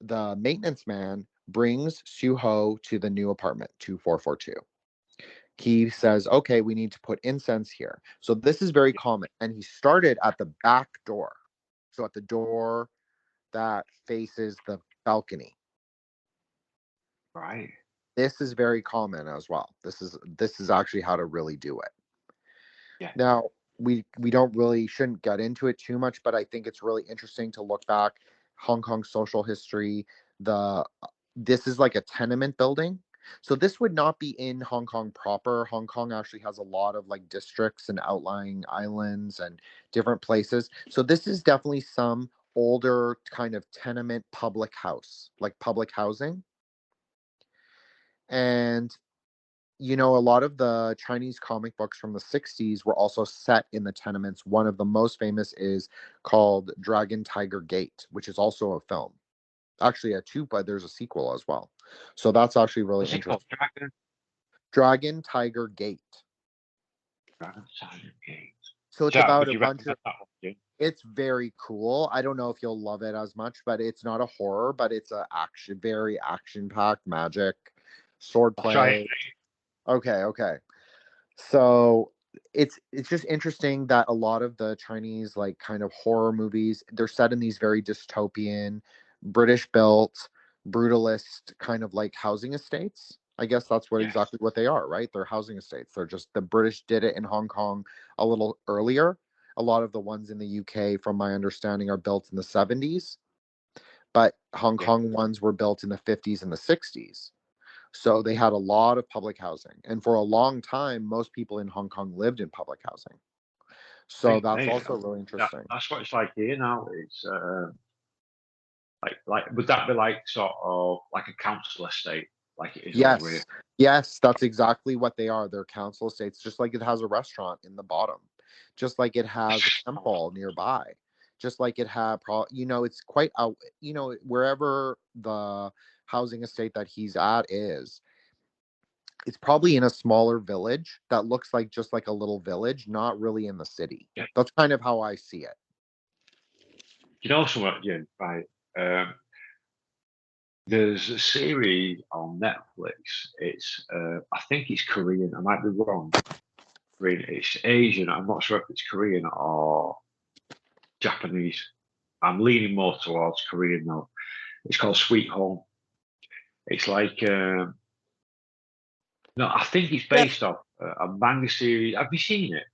the maintenance man brings Suho to the new apartment 2442. He says, okay, we need to put incense here. So this is very common. And he started at the back door. So at the door that faces the balcony. Right. This is very common as well. This is actually how to really do it. Yeah. Now, we don't really shouldn't get into it too much, but I think it's really interesting to look back Hong Kong social history. The This is like a tenement building. So this would not be in Hong Kong proper. Hong Kong actually has a lot of like districts and outlying islands and different places. So this is definitely some older kind of tenement public house, like public housing. And a lot of the Chinese comic books from the 60s were also set in the tenements. One of the most famous is called Dragon Tiger Gate, which is also a film. Actually, but there's a sequel as well. So that's actually really What's it called? interesting. Dragon Tiger Gate. Dragon Silent Gate. So it's So, about would a you bunch recommend of. that one? Yeah. It's very cool. I don't know if you'll love it as much, but it's not a horror, but it's a very action packed magic, I'll try it. swordplay. Okay. So it's just interesting that a lot of the Chinese like kind of horror movies, they're set in these very dystopian, British built, brutalist kind of like housing estates. I guess that's Yeah. exactly what they are, right? They're housing estates. They're just the British did it in Hong Kong a little earlier. A lot of the ones in the UK, from my understanding, are built in the 70s, but Hong Yeah. Kong ones were built in the 50s and the 60s. So they had a lot of public housing. And for a long time, most people in Hong Kong lived in public housing. So that's Mate, also really interesting. that's what it's like here now. It's like would that be like sort of like a council estate, like it is over here? Yes. Yes, that's exactly what they are. They're council estates, just like it has a restaurant in the bottom, just like it has a temple nearby, just like it had, it's quite out, wherever the housing estate that he's at is. It's probably in a smaller village that looks like just like a little village, not really in the city. Yeah. That's kind of how I see it. You know something? Yeah, right. Um, there's a series on Netflix. It's I think it's Korean. I might be wrong. Korean. It's Asian. I'm not sure if it's Korean or Japanese. I'm leaning more towards Korean now. It's called Sweet Home. It's like no, I think it's Yes. based off a manga series. Have you seen it?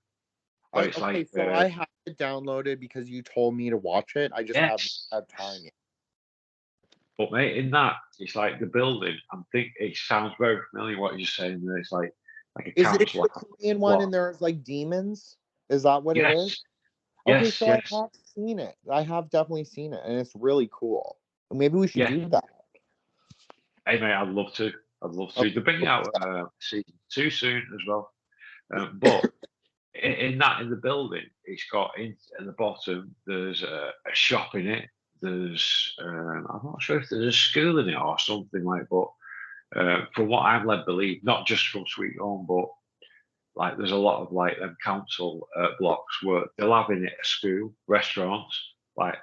But it's Okay, like so I have it downloaded because you told me to watch it. I just haven't yes, had time yet. but mate, in that it's like the building. I think it sounds very familiar what you're saying there. It's like a Is it council, the like a Korean one block. and there's like demons? Is that what it is? Yes, Okay, yes, so I yes, have seen it. I have definitely seen it, and it's really cool. Maybe we should yeah. do that. Hey mate, I'd love to. I'd love to. They're bringing out season 2 soon as well. But in the building, it's got in at the bottom. There's a shop in it. There's I'm not sure if there's a school in it or something like. But from what I'm led to believe, not just from Sweet Home, but like there's a lot of like them council blocks where they'll have in it a school, restaurants, like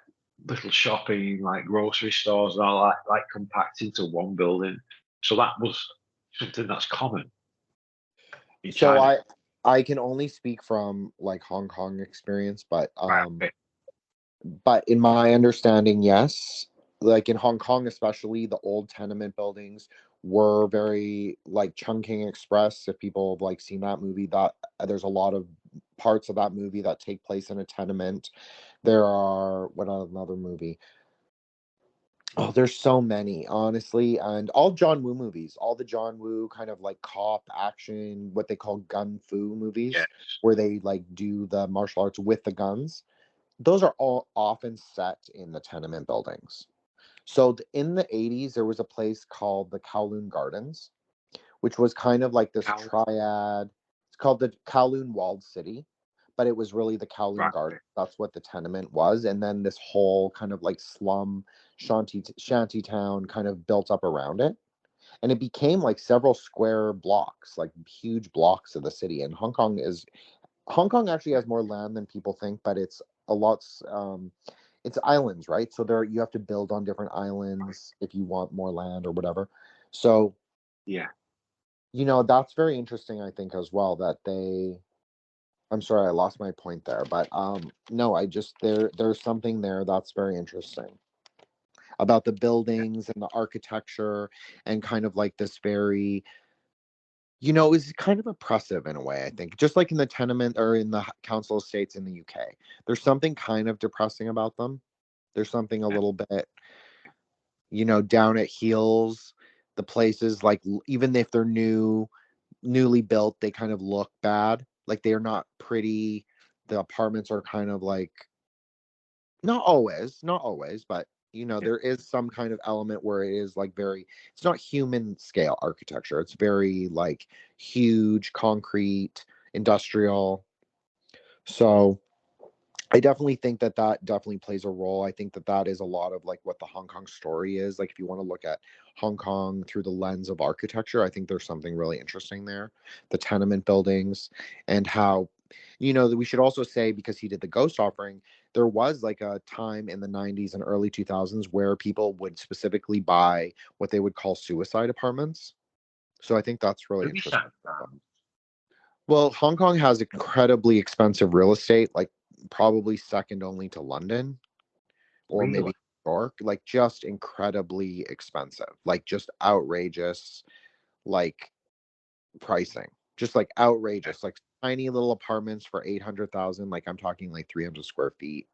little shopping, like grocery stores, and all that, like compact into one building. So that was something that's common in So China. I can only speak from like Hong Kong experience, Right. Okay. but in my understanding, yes, like in Hong Kong especially, the old tenement buildings were very like Chungking Express. If people have like seen that movie, that there's a lot of parts of that movie that take place in a tenement. There are what another movie? Oh, there's so many, honestly, and all John Woo movies, all the John Woo kind of like cop action, what they call gun fu movies, Yes. where they like do the martial arts with the guns. Those are all often set in the tenement buildings. So in the 80s, there was a place called the Kowloon Gardens, which was kind of like this triad. It's called the Kowloon Walled City, but it was really the Kowloon Right. Garden. That's what the tenement was. And then this whole kind of like slum shanty town kind of built up around it. And it became like several square blocks, like huge blocks of the city. And Hong Kong actually has more land than people think, but it's a lot. It's islands, right? So there you have to build on different islands if you want more land or whatever. So Yeah. that's very interesting, I think, as well, that I'm sorry, I lost my point there, but no, I just there's something there that's very interesting about the buildings and the architecture and kind of like this very, is kind of oppressive in a way, I think. Just like in the tenement or in the council estates in the UK. There's something kind of depressing about them. There's something a little bit, down at heels. The places, like, even if they're newly built, they kind of look bad. Like they're not pretty. The apartments are kind of like not always, but there is some kind of element where it is like very, it's not human scale architecture. It's very like huge, concrete, industrial. So I definitely think that definitely plays a role. I think that is a lot of like what the Hong Kong story is. Like if you want to look at Hong Kong through the lens of architecture, I think there's something really interesting there. The tenement buildings and how, that we should also say, because he did the ghost offering, there was like a time in the 90s and early 2000s where people would specifically buy what they would call suicide apartments. So I think that's really Who is interesting. that? Well, Hong Kong has incredibly expensive real estate, like probably second only to London or Really? maybe New York, like just incredibly expensive, like just outrageous, like pricing, just like outrageous, like tiny little apartments for 800,000. Like I'm talking like 300 square feet.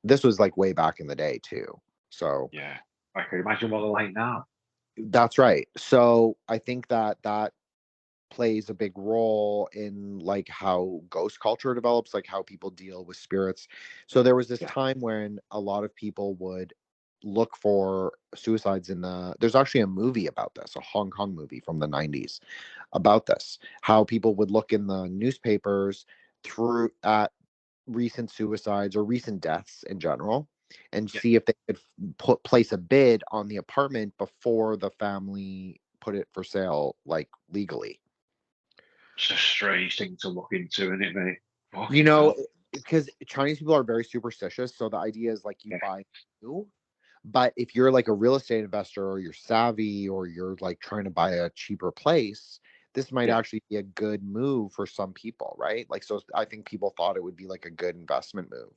This was like way back in the day too. So Yeah. I can imagine what they're like now. that's right. So I think that plays a big role in like how ghost culture develops, like how people deal with spirits. So there was this Yeah. time when a lot of people would look for suicides there's actually a movie about this, a Hong Kong movie from the 90s about this, how people would look in the newspapers through at recent suicides or recent deaths in general and Yeah. see if they could place a bid on the apartment before the family put it for sale, like legally. It's a strange thing to look into, isn't it, mate? You Fucking know, hell. because Chinese people are very superstitious. So the idea is like you Yeah. buy new, but if you're like a real estate investor or you're savvy or you're like trying to buy a cheaper place, this might Yeah. actually be a good move for some people, right? Like, so I think people thought it would be like a good investment move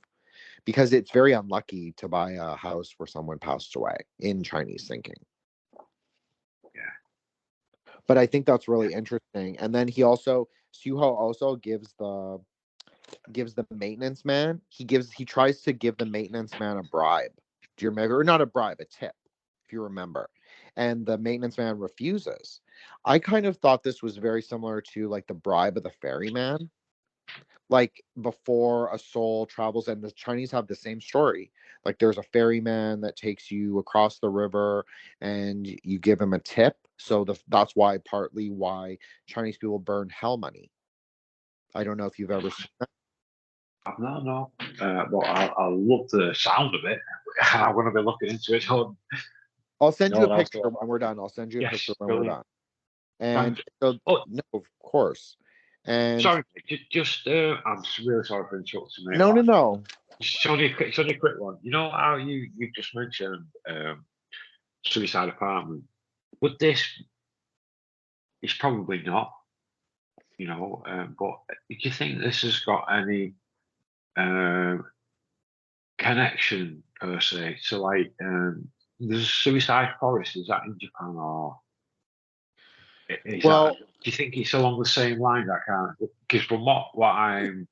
because it's very unlucky to buy a house where someone passed away in Chinese thinking. Yeah. But I think that's really interesting. And then Suho also gives the maintenance man, he tries to give the maintenance man a bribe. Do you remember? Or not a bribe, a tip, if you remember. And the maintenance man refuses. I kind of thought this was very similar to like the bribe of the ferryman. Like before a soul travels, and the Chinese have the same story. Like there's a ferryman that takes you across the river and you give him a tip. So that's why partly why Chinese people burn hell money. I don't know if you've ever seen that. No. But I love the sound of it. I want to be looking into it. I'll send you a that's picture when we're done. I'll send you a Yes, picture when we're brilliant. done. And Thanks. so, Oh, no, of course. And sorry, just I'm really sorry for interrupting, mate. no. It's only a quick one. You know how you just mentioned suicide apartment. Would this? It's probably not. You know, but do you think this has got any connection per se to like there's a suicide forest? Is that in Japan or is Well, that? Do you think it's along the same lines? I can't because from what I've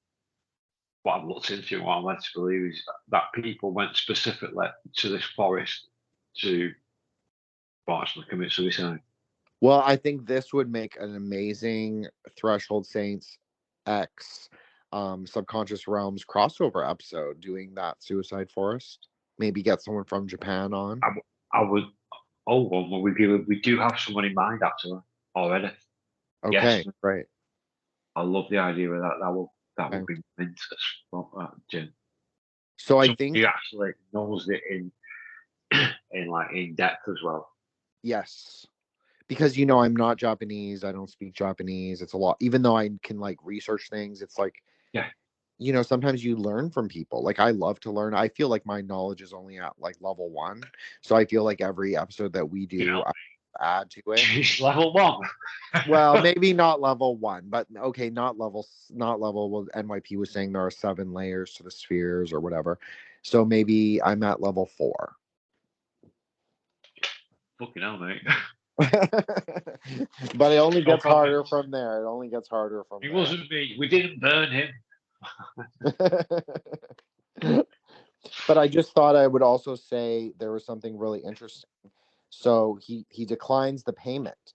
looked into, what I'm led to believe is that people went specifically to this forest to actually commit suicide. well, I think this would make an amazing Threshold Saints X Subconscious Realms crossover episode doing that suicide forest. Maybe get someone from Japan on. I would. Oh, well, we do have someone in mind actually already. Okay, Yes, right. I love the idea of that. That would Okay. be mint as fuck, that, Jim. So I Somebody think who actually knows it in depth as well. yes. Because I'm not Japanese, I don't speak Japanese. It's a lot. Even though I can like research things, it's like Yeah. Sometimes you learn from people. Like I love to learn. I feel like my knowledge is only at like level 1. So I feel like every episode that we do, I add to it. It's level 1. Well, maybe not level 1, but okay, not level. Well, NYP was saying there are 7 layers to the spheres or whatever. So maybe I'm at level 4. Fucking hell, mate. But it only gets harder from there. It only gets harder from It there. wasn't me. We didn't burn him. But I just thought I would also say there was something really interesting. So he declines the payment,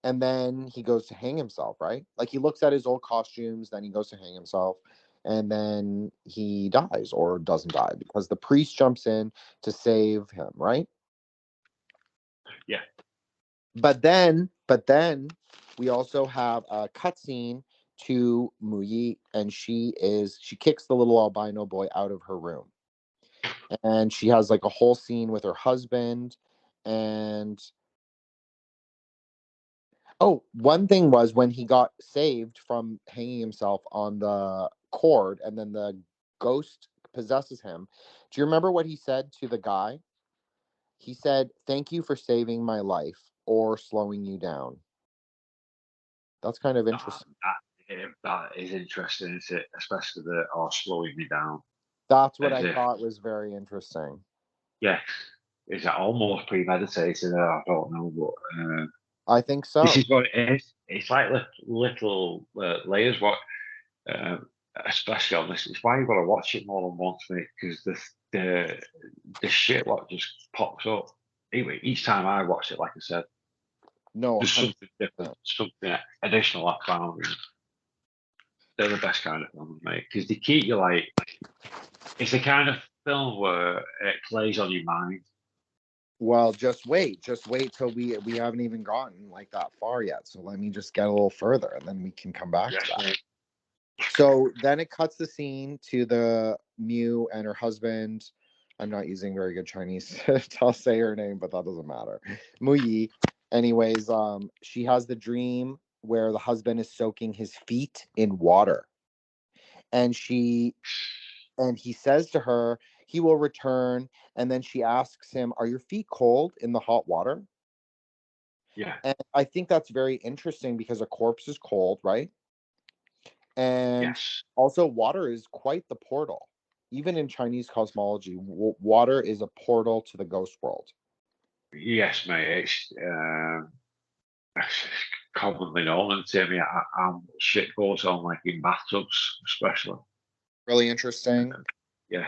and then he goes to hang himself, right? Like he looks at his old costumes, then he goes to hang himself, and then he dies or doesn't die because the priest jumps in to save him, right? Yeah. But then we also have a cutscene to Muyi, and she kicks the little albino boy out of her room. And she has like a whole scene with her husband. And one thing was when he got saved from hanging himself on the cord and then the ghost possesses him. Do you remember what he said to the guy? He said, "Thank you for saving my life or slowing you down." That's kind of interesting. That is interesting, isn't it? Especially slowing me down. That's what I thought was very interesting. Yeah. Is that almost premeditated? I don't know, but I think so. this is what it is. It's like little layers. What, especially on this, it's why you got to watch it more than once, mate. Because the shit what just pops up. Anyway, each time I watch it, like I said, No, there's something different, something additional I found. They're the best kind of films, mate, because they keep you like. It's the kind of film where it plays on your mind. Well, just wait till we haven't even gotten like that far yet. So let me just get a little further, and then we can come back to that. Mate. So then it cuts the scene to the Mew and her husband. I'm not using very good Chinese to say her name, but that doesn't matter. Muyi. Anyways, she has the dream where the husband is soaking his feet in water. And he says to her, he will return. And then she asks him, "Are your feet cold in the hot water?" Yeah. And I think that's very interesting because a corpse is cold, right? And also water is quite the portal. Even in Chinese cosmology, water is a portal to the ghost world. Yes, mate. It's commonly known, and to me, shit goes on like in bathtubs, especially. Really interesting. Yeah.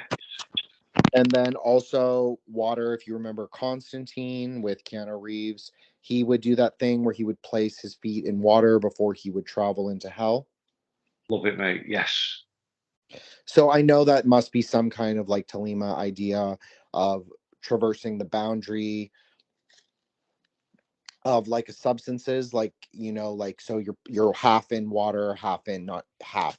And then also water, if you remember Constantine with Keanu Reeves, he would do that thing where he would place his feet in water before he would travel into hell. Love it, mate. Yes. So I know that must be some kind of like Telema idea of traversing the boundary of like substances, like like so you're half in water, half in, not half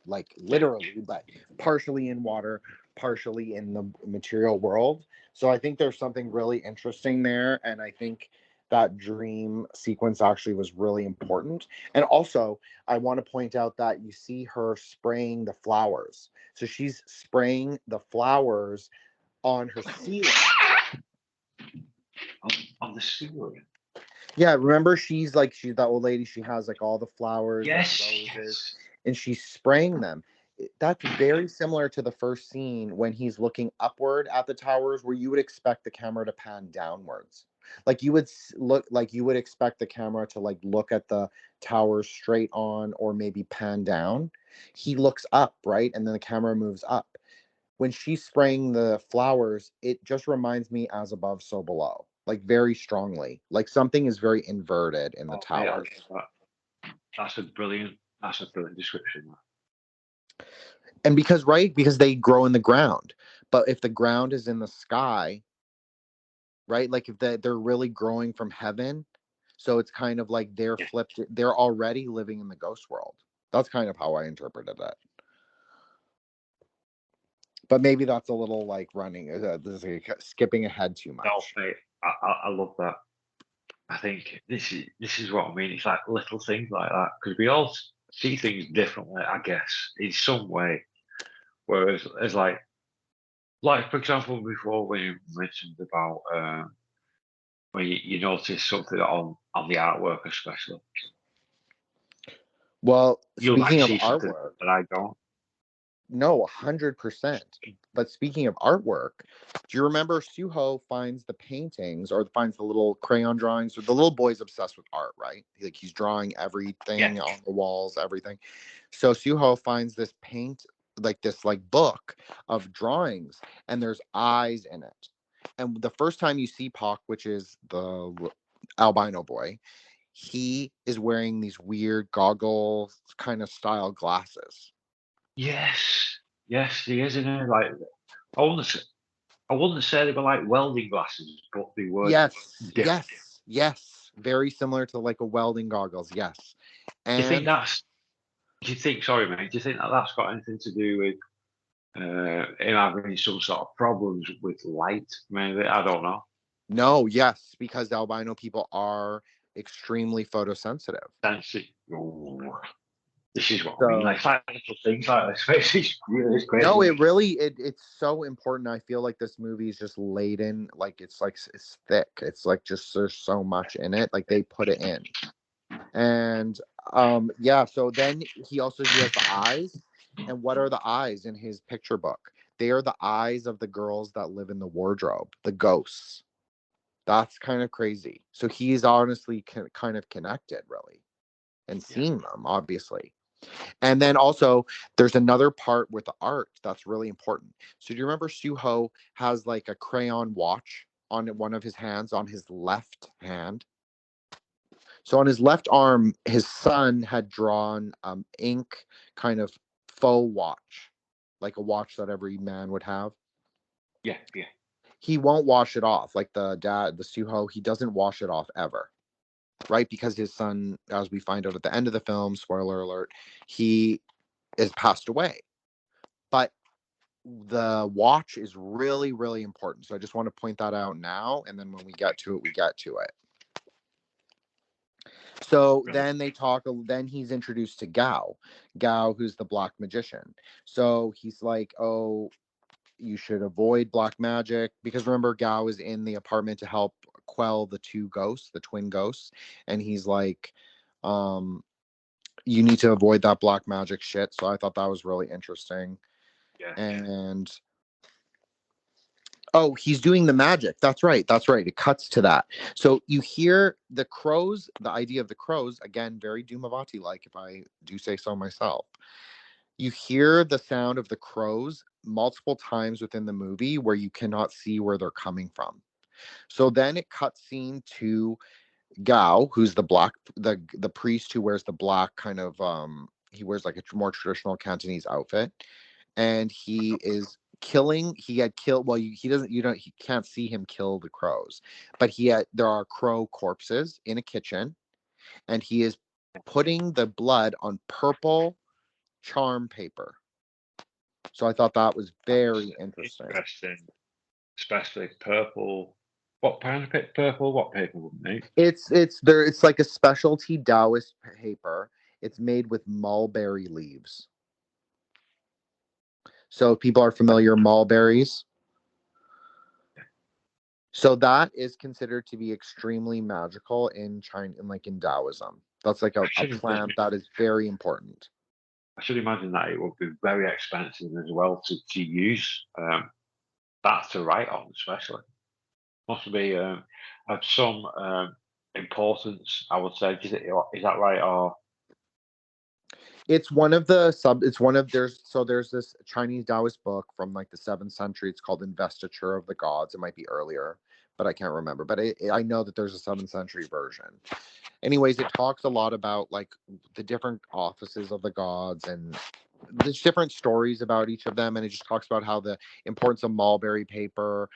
like literally, but partially in water, partially in the material world. So I think there's something really interesting there, and I think that dream sequence actually was really important. And also, I want to point out that you see her spraying the flowers. So she's spraying the flowers on her ceiling. On the ceiling. Yeah, remember she's that old lady, she has like all the flowers, Yes, like roses, yes. and she's spraying them. That's very similar to the first scene when he's looking upward at the towers, where you would expect the camera to pan downwards. Like you would expect the camera to like look at the towers straight on or maybe pan down. He looks up, right? And then the camera moves up. When she's spraying the flowers, it just reminds me as above, so below, like very strongly. Like something is very inverted in the Oh, mate, towers. that's a brilliant description. And because they grow in the ground. But if the ground is in the sky, right? Like if they're really growing from heaven, so it's kind of like they're Yeah. flipped. They're already living in the ghost world. That's kind of how I interpreted it. But maybe that's a little like skipping ahead too much. No, mate, I love that. I think this is what I mean. It's like little things like that, because we all see things differently, I guess, in some way. Whereas, as like for example, before when you mentioned about when you notice something on the artwork, especially, Well, you like speaking of see something artwork, that I don't. no, 100%. But speaking of artwork, do you remember Suho finds the paintings or finds the little crayon drawings? Or the little boy's obsessed with art, right? Like he's drawing everything Yeah, on the walls, everything. So Suho finds this book of drawings, and there's eyes in it. And the first time you see Pak, which is the albino boy, he is wearing these weird goggle kind of style glasses. yes, he is in it. Like I wouldn't, s- I wouldn't say they were like welding glasses, but they were Yes, different. yes, yes. Very similar to like a welding goggles. Yes. Do you think And that's? Do you think? Sorry, mate. Do you think that that's got anything to do with him having some sort of problems with light? Maybe I don't know. no, yes, because albino people are extremely photosensitive. Fancy. This is what I mean. So Like little things like this. It's no, crazy. it's so important. I feel like this movie is just laden, like it's thick. It's like just there's so much in it. Like they put it in. And yeah, so then he has the eyes. And what are the eyes in his picture book? They are the eyes of the girls that live in the wardrobe, the ghosts. That's kind of crazy. So he's honestly kind of connected, really, and seeing them, obviously. And then also, there's another part with the art that's really important. So do you remember Suho has like a crayon watch on one of his hands, on his left hand? So on his left arm, his son had drawn ink kind of faux watch, like a watch that every man would have. Yeah, yeah. He won't wash it off. Like the dad, the Suho, he doesn't wash it off ever. Right? Because his son, as we find out at the end of the film, spoiler alert, he is passed away. But the watch is really, really important. So I just want to point that out now. And then when we get to it, we get to it. So then then he's introduced to Gao, who's the black magician. So he's like, oh, you should avoid black magic, because remember, Gao is in the apartment to help quell the two ghosts, the twin ghosts. And he's like, you need to avoid that black magic shit. So I thought that was really interesting. Yeah. And oh, he's doing the magic. That's right. That's right. It cuts to that. So you hear the crows, the idea of the crows, again, very Dumavati like, if I do say so myself. You hear the sound of the crows multiple times within the movie where you cannot see where they're coming from. So then it cuts scene to Gao, who's the priest who wears the black kind of he wears like a more traditional Cantonese outfit, and he is killing. He had killed. Well, he doesn't. You don't. He can't see him kill the crows, but there are crow corpses in a kitchen, and he is putting the blood on purple charm paper. So I thought that was very interesting. Interesting. Especially purple. What kind of purple? What paper would make? It's like a specialty Daoist paper. It's made with mulberry leaves. So if people are familiar, mulberries. So that is considered to be extremely magical in China, in Daoism. That's like a plant that is very important. I should imagine that it would be very expensive as well to use. That to write on, especially. Must be of some importance, I would say. Is that right? Or It's one of there's this Chinese Taoist book from like the 7th century. It's called Investiture of the Gods. It might be earlier, but I can't remember. But I know that there's a 7th century version. Anyways, it talks a lot about like the different offices of the gods, and there's different stories about each of them, and it just talks about how the importance of mulberry paper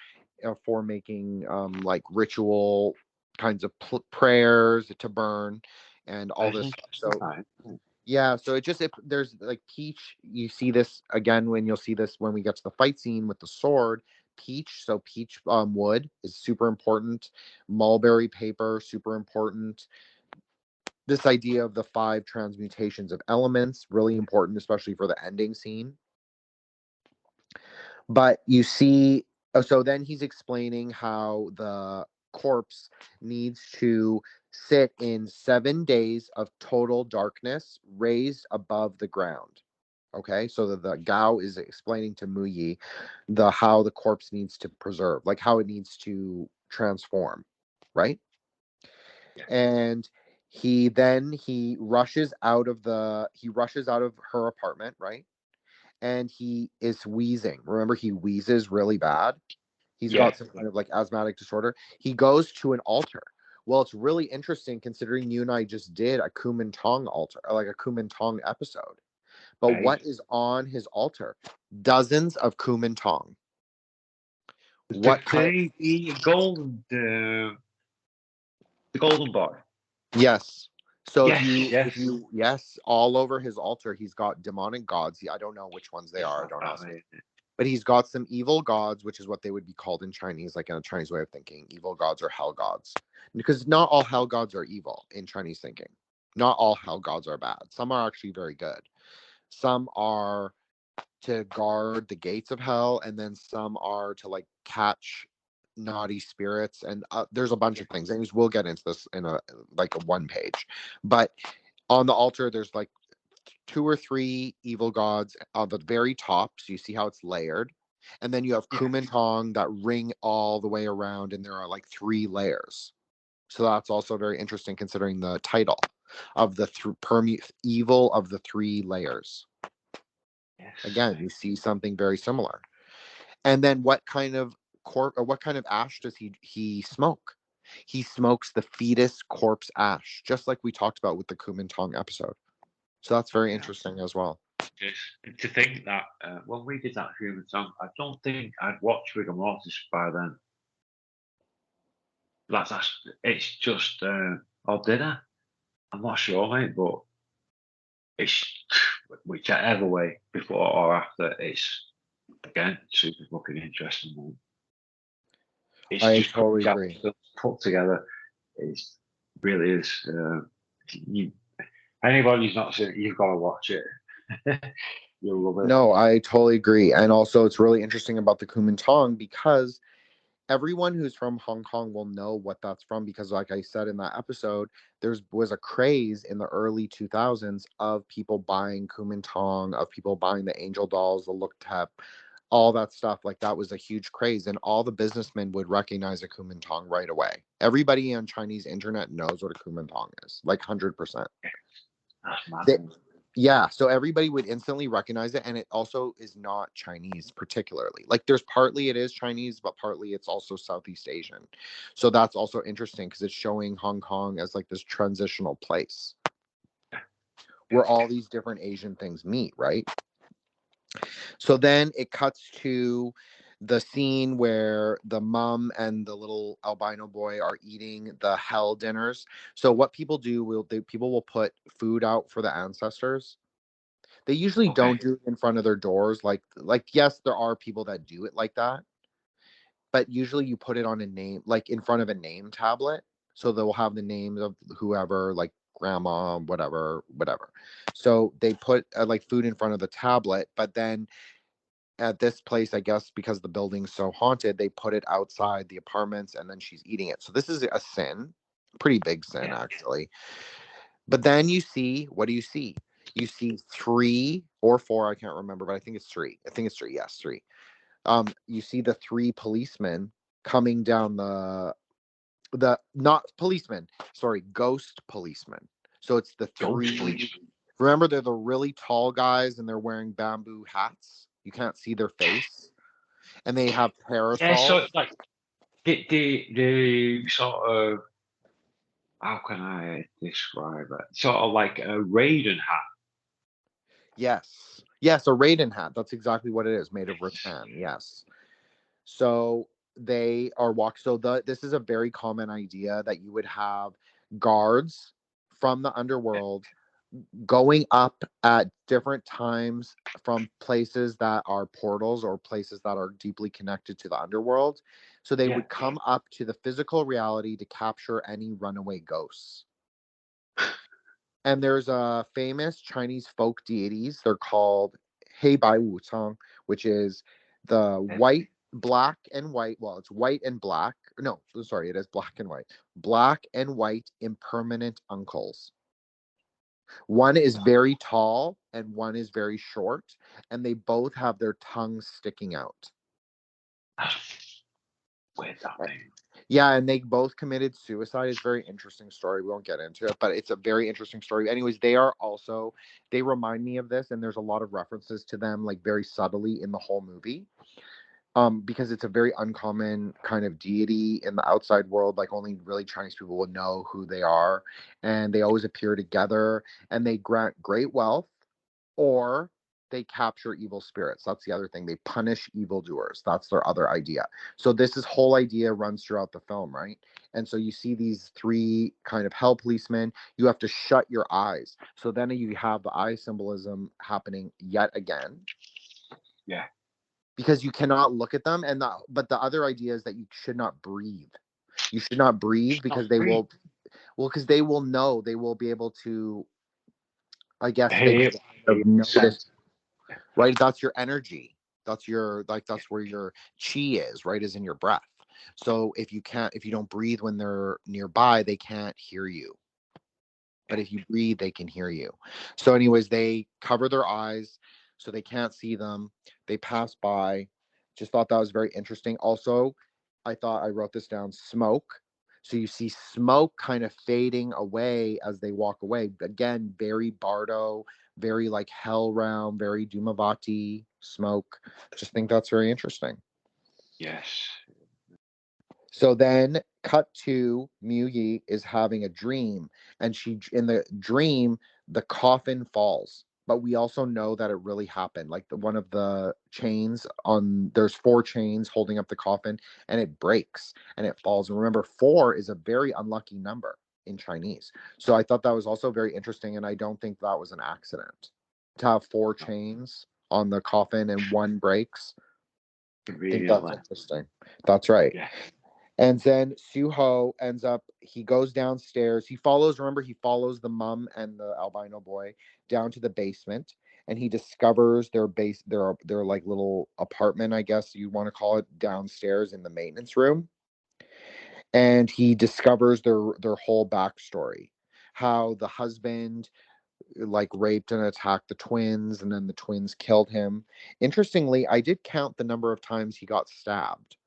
for making like ritual kinds of prayers to burn and all this. So yeah, so there's like peach. You see this again when you'll see this when we get to the fight scene with the sword. Peach, so peach wood is super important. Mulberry paper, super important. This idea of the 5 transmutations of elements, really important, especially for the ending scene. But you see, so then he's explaining how the corpse needs to sit in 7 days of total darkness raised above the ground. Okay, so the Gao is explaining to Mu Yi how the corpse needs to preserve, like how it needs to transform, right? Yeah. And he rushes out of her apartment, right? And he is wheezing. Remember, he wheezes really bad. He's got some kind of like asthmatic disorder. He goes to an altar. Well, it's really interesting considering you and I just did a Kuomintang altar, like a Kuomintang episode. But what is on his altar? Dozens of Kuomintang. What kind? The golden bar. Yes. So yes, all over his altar, he's got demonic gods. I don't know which ones they are. I don't know. But he's got some evil gods, which is what they would be called in Chinese, like in a Chinese way of thinking, evil gods or hell gods. Because not all hell gods are evil in Chinese thinking. Not all hell gods are bad. Some are actually very good. Some are to guard the gates of hell, and then some are to like catch naughty spirits, and there's a bunch of things. And we'll get into this in a 1 page. But on the altar, there's like 2 or 3 evil gods on the very top. So you see how it's layered. And then you have Kuomintang that ring all the way around, and there are like 3 layers. So that's also very interesting considering the title of the evil of the 3 layers. Yes. Again, you see something very similar. And then what kind of ash does he smoke? He smokes the fetus corpse ash, just like we talked about with the Kuomintang episode. So that's very interesting as well. Just to think that when we did that Kuomintang, I don't think I'd watched Rigor Mortis by then. It's just, or did I? I'm not sure, mate, but it's whichever way, before or after, it's again super fucking interesting, man. It's just totally agree. Put together. It really is. Anybody who's not seen it, you've got to watch it. You'll love it. No, I totally agree. And also, it's really interesting about the Kuomintang because everyone who's from Hong Kong will know what that's from, because like I said in that episode, there was a craze in the early 2000s of people buying Kuomintang, of people buying the angel dolls, the Look Tep, all that stuff. Like that was a huge craze, and all the businessmen would recognize a Kuomintang right away. Everybody on Chinese internet knows what a Kuomintang is, like 100%. Yeah, so everybody would instantly recognize it, and it also is not Chinese particularly. Like there's partly it is Chinese, but partly it's also Southeast Asian. So that's also interesting because it's showing Hong Kong as like this transitional place. where all these different Asian things meet, right? So then it cuts to the scene where the mom and the little albino boy are eating the hell dinners. So what people do, people will put food out for the ancestors. They usually don't do it in front of their doors. Like yes, there are people that do it like that, but usually you put it on a name, like in front of a name tablet. So they'll have the names of whoever, like grandma, whatever. So they put like food in front of the tablet, but then at this place, I guess because the building's so haunted, they put it outside the apartments and then she's eating it. So this is a sin, pretty big sin actually. But then you see, what do you see? You see 3 or 4, I can't remember, but I think it's 3. Yes, 3. You see the 3 policemen coming down the not policemen, sorry, ghost policemen. So it's the 3. Remember, they're the really tall guys and they're wearing bamboo hats. You can't see their face, and they have parasols. Yeah, so it's like the sort of, how can I describe it? Sort of like a Raiden hat. Yes, a Raiden hat. That's exactly what it is, made of rattan. Yes. So they are this is a very common idea that you would have guards from the underworld going up at different times from places that are portals or places that are deeply connected to the underworld. So they would come up to the physical reality to capture any runaway ghosts. And there's a famous Chinese folk deities. They're called Hei Bai Wu Cang, which is the white, black, and white. Well, it's white and black. No, sorry, it is black and white. Black and white impermanent uncles. One is very tall and one is very short, and they both have their tongues sticking out. Weird, that thing. Yeah, and they both committed suicide. It's a very interesting story. We won't get into it, but it's a very interesting story. Anyways, they remind me of this, and there's a lot of references to them, like very subtly in the whole movie. Because it's a very uncommon kind of deity in the outside world. Like only really Chinese people will know who they are, and they always appear together, and they grant great wealth, or they capture evil spirits. That's the other thing. They punish evildoers. That's their other idea. So this whole idea runs throughout the film, right? And so you see these 3 kind of hell policemen. You have to shut your eyes. So then you have the eye symbolism happening yet again. Yeah. Because you cannot look at them, but the other idea is that you should not breathe. You should not breathe because they will know. They will be able to, I guess, notice, right? That's your energy. That's where your chi is, right? Is in your breath. So if you don't breathe when they're nearby, they can't hear you. But if you breathe, they can hear you. So anyways, they cover their eyes so they can't see them. They pass by. Just thought that was very interesting. Also, I wrote this down, smoke. So you see smoke kind of fading away as they walk away. Again, very Bardo, very like Hell Realm, very Dumavati smoke. Just think that's very interesting. Yes. So then cut to Miu Yi is having a dream, and in the dream, the coffin falls. But we also know that it really happened. Like one of the chains there's 4 chains holding up the coffin, and it breaks and it falls. And remember, 4 is a very unlucky number in Chinese. So I thought that was also very interesting, and I don't think that was an accident. To have 4 chains on the coffin and 1 breaks. I think that's interesting. That's right. Yeah. And then Suho he goes downstairs. He follows the mom and the albino boy down to the basement, and he discovers their like little apartment, I guess you want to call it, downstairs in the maintenance room. And he discovers their whole backstory. How the husband like raped and attacked the twins, and then the twins killed him. Interestingly, I did count the number of times he got stabbed.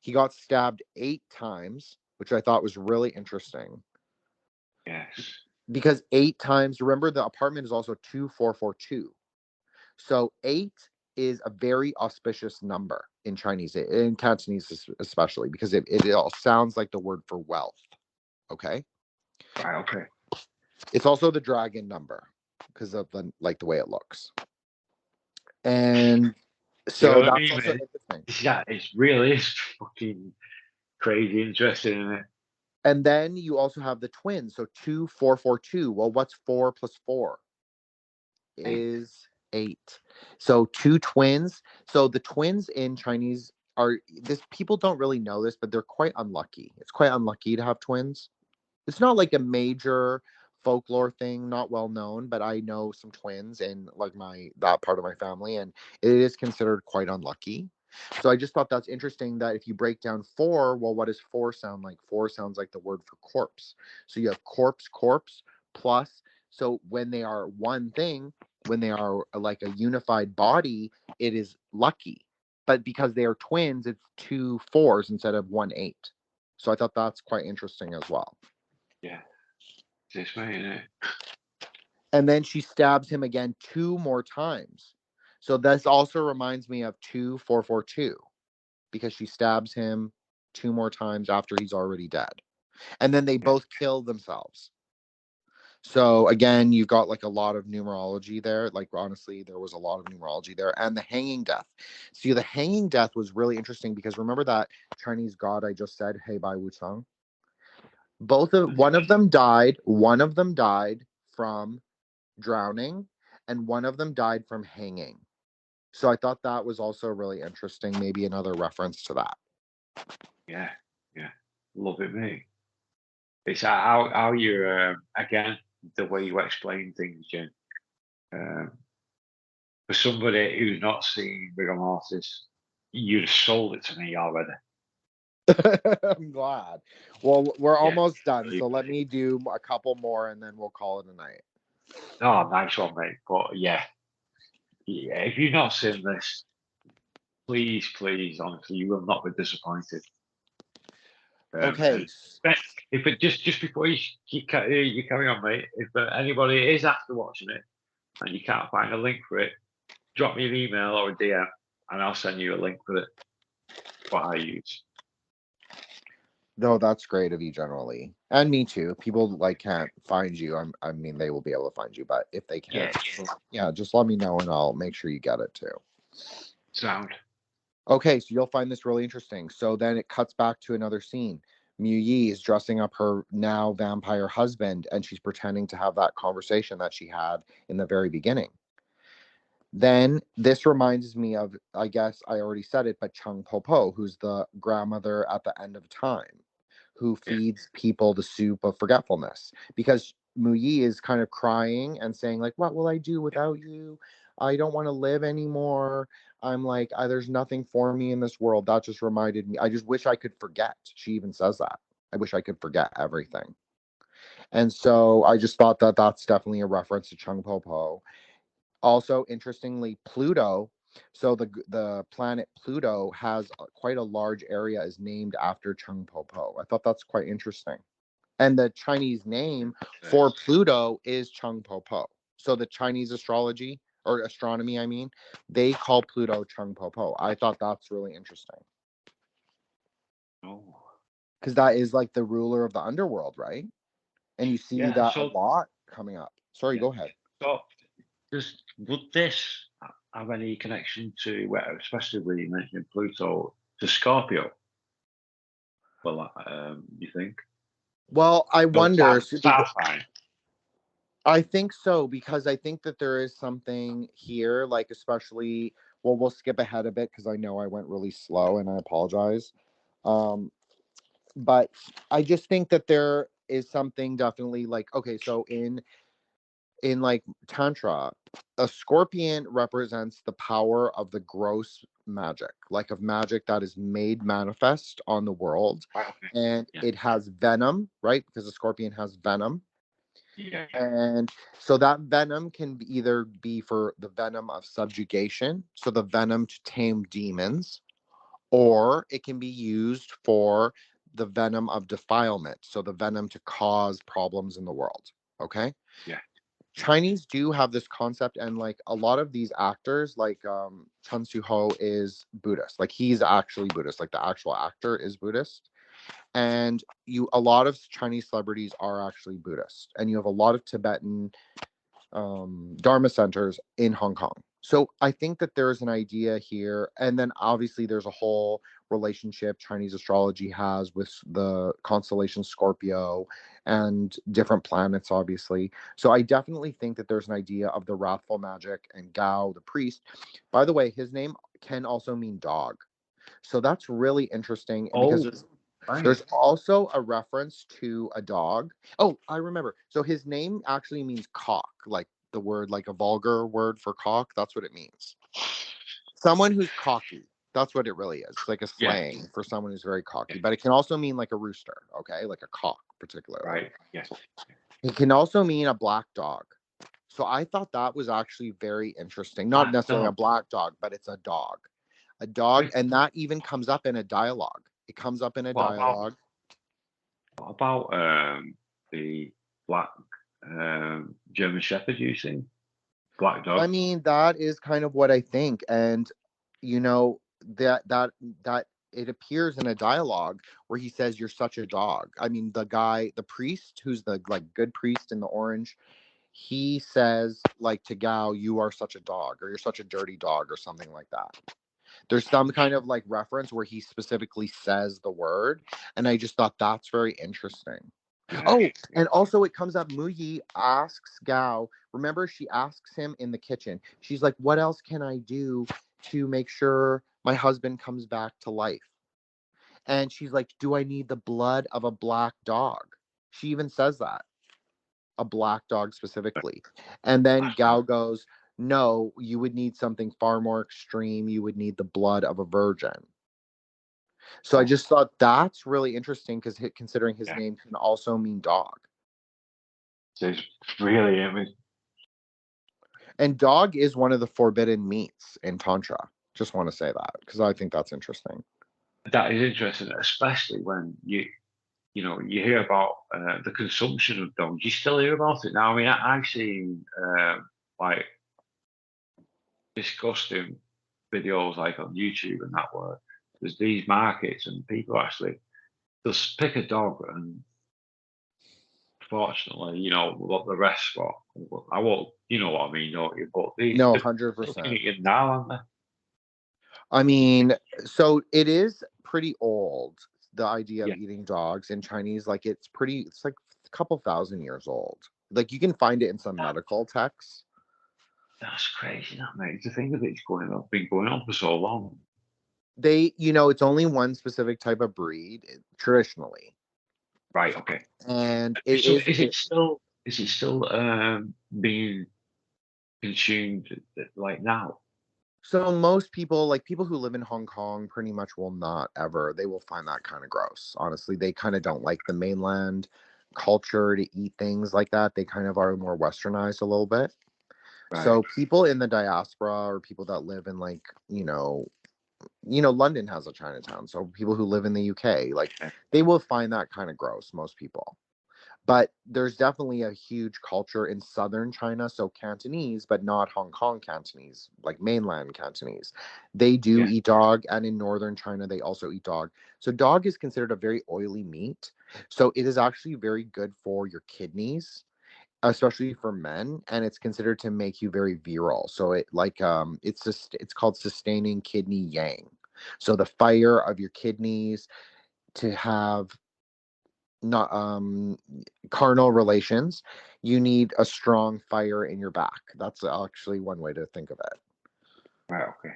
He got stabbed 8 times, which I thought was really interesting. Yes. Because 8 times, remember the apartment is also 2442. So 8 is a very auspicious number in Chinese, in Cantonese especially, because it all sounds like the word for wealth. Okay? Right, okay. It's also the dragon number. because of the way it looks. And You know so what I that's mean, also mate? interesting. Yeah, it's really fucking crazy interesting, isn't it? And then you also have the twins. So 2, 4, 4, 2. Well, what's 4 plus 4? Is 8. So 2 twins. So the twins in Chinese are this. People don't really know this, but they're quite unlucky. It's quite unlucky to have twins. It's not like a major folklore thing, not well known, but I know some twins in like that part of my family, and it is considered quite unlucky. So I just thought that's interesting that if you break down 4, well, what does 4 sound like? 4 sounds like the word for corpse. So you have corpse, plus. So when they are one thing, when they are like a unified body, it is lucky. But because they are twins, it's 2 4s instead of 1 8. So I thought that's quite interesting as well. Yeah. It's this way, isn't it? And then she stabs him again 2 more times. So this also reminds me of 2 4 4 2 because she stabs him 2 more times after he's already dead. And then they both kill themselves. So again, you've got like a lot of numerology there. Like honestly, there was a lot of numerology there. And the hanging death. See, the hanging death was really interesting because remember that Chinese god I just said, Hei Bai Wu Chang? One of them died. One of them died from drowning, and one of them died from hanging. So I thought that was also really interesting. Maybe another reference to that. Yeah, love it, mate. It's how you again the way you explain things, Jen. For somebody who's not seen Rigor Mortis, you'd have sold it to me already. I'm glad. Well, we're Yeah, almost done, really, so let me do a couple more, and then we'll call it a night. Oh, nice one, mate. But yeah, if you've not seen this, please, honestly, you will not be disappointed. Okay. If it just before you carry on, mate, if anybody is after watching it and you can't find a link for it, drop me an email or a DM and I'll send you a link for it. What I use. No, that's great of you generally, and me too. If people like can't find you, I mean, they will be able to find you, but if they can't, just let me know and I'll make sure you get it too. Sound. Okay, so you'll find this really interesting. So then it cuts back to another scene. Mu Yi is dressing up her now vampire husband, and she's pretending to have that conversation that she had in the very beginning. Then this reminds me of, I guess I already said it, but Cheng Po, who's the grandmother at the end of time, who feeds people the soup of forgetfulness. Because Mu Yi is kind of crying and saying, like, what will I do without you? I don't want to live anymore. I'm like, there's nothing for me in this world. That just reminded me. I just wish I could forget. She even says that. I wish I could forget everything. And so I just thought that that's definitely a reference to Cheng Po. Also, interestingly, Pluto. So the planet Pluto has quite a large area is named after Cheng Po. I thought that's quite interesting. And the Chinese name for Pluto is Cheng Po. So the Chinese astrology or astronomy, I mean, they call Pluto Cheng Po. I thought that's really interesting. Oh. Because that is like the ruler of the underworld, right? And you see that a lot coming up. Sorry, go ahead. So, would this have any connection to, especially when you mentioned Pluto, to Scorpio? Well, you think? Well, I wonder. Sign. I think so, because I think that there is something here, like especially, well, we'll skip ahead a bit because I know I went really slow and I apologize. But I just think that there is something definitely like, okay, so in like Tantra, a scorpion represents the power of the gross magic, like of magic that is made manifest on the world. And it has venom, right? Because the scorpion has venom. Yeah. And so that venom can either be for the venom of subjugation, so the venom to tame demons, or it can be used for the venom of defilement, so the venom to cause problems in the world. Okay? Yeah. Chinese do have this concept, and like a lot of these actors, like Chun Su Ho is Buddhist. Like he's actually Buddhist. Like the actual actor is Buddhist. And a lot of Chinese celebrities are actually Buddhist, and you have a lot of Tibetan Dharma centers in Hong Kong. So I think that there's an idea here, and then obviously there's a whole relationship Chinese astrology has with the constellation Scorpio and different planets, obviously. So I definitely think that there's an idea of the wrathful magic and Gao, the priest. By the way, his name can also mean dog. So that's really interesting because Oh, there's right. also a reference to a dog. Oh, I remember. So his name actually means cock, like the word, like a vulgar word for cock. That's what it means. Someone who's cocky. That's what it really is. It's like a Yeah. slang for someone who's very cocky, Yeah. but it can also mean like a rooster, okay? Like a cock, particularly. Right. Yes. It can also mean a black dog. So I thought that was actually very interesting. Not Black necessarily a dog. black dog, but it's a dog. A dog, Wait, and that even comes up in a dialogue. It comes up in a what about dialogue. what about the black German Shepherd you see? Black I dog. mean, that is kind of what I think. And you know, that it appears in a dialogue where he says you're such a dog. I mean, the guy, the priest, who's the like good priest in the orange, he says like to Gao, you are such a dog, or you're such a dirty dog, or something like that. There's some kind of like reference where he specifically says the word, and I just thought that's very interesting. Yeah. Oh, and also it comes up. Muyi asks Gao. Remember, she asks him in the kitchen. She's like, "What else can I do to make sure my husband comes back to life?" And she's like, "Do I need the blood of a black dog?" She even says that, a black dog specifically. And then Gao goes, "No, you would need something far more extreme. You would need the blood of a virgin." So I Oh, just thought that's really interesting because considering his yeah. name can also mean dog. So it's really, I mean, And dog is one of the forbidden meats in Tantra. Just want to say that because I think that's interesting. that is interesting, especially when you hear about the consumption of dogs. You still hear about it now. I mean, I've seen like disgusting videos like on YouTube and that where there's these markets and people actually just pick a dog and fortunately, what the rest for. I won't, you know what I mean, don't you? But No, they're looking 100%. at you now, aren't they? I mean, so it is pretty old, the idea of Yeah, eating dogs in Chinese. Like it's like a couple thousand years old. Like you can find it in some that, medical texts. that's crazy, that mate. To think of it's been going on for so long. It's only one specific type of breed traditionally. Right, okay. And So is it still being consumed like now? so most people, like people who live in Hong Kong, pretty much will not ever. They will find that kind of gross. Honestly, they kind of don't like the mainland culture to eat things like that. They kind of are more westernized a little bit. Right. So people in the diaspora or people that live in like, London has a Chinatown. So people who live in the UK, like Yeah. they will find that kind of gross, most people. But there's definitely a huge culture in southern China, so Cantonese, but not Hong Kong Cantonese, like mainland Cantonese. They do Yeah. eat dog, and in northern China, they also eat dog. So dog is considered a very oily meat. So it is actually very good for your kidneys, especially for men, and it's considered to make you very virile. So it's called sustaining kidney yang. So the fire of your kidneys to have not carnal relations, you need a strong fire in your back. That's actually one way to think of it. Right, okay.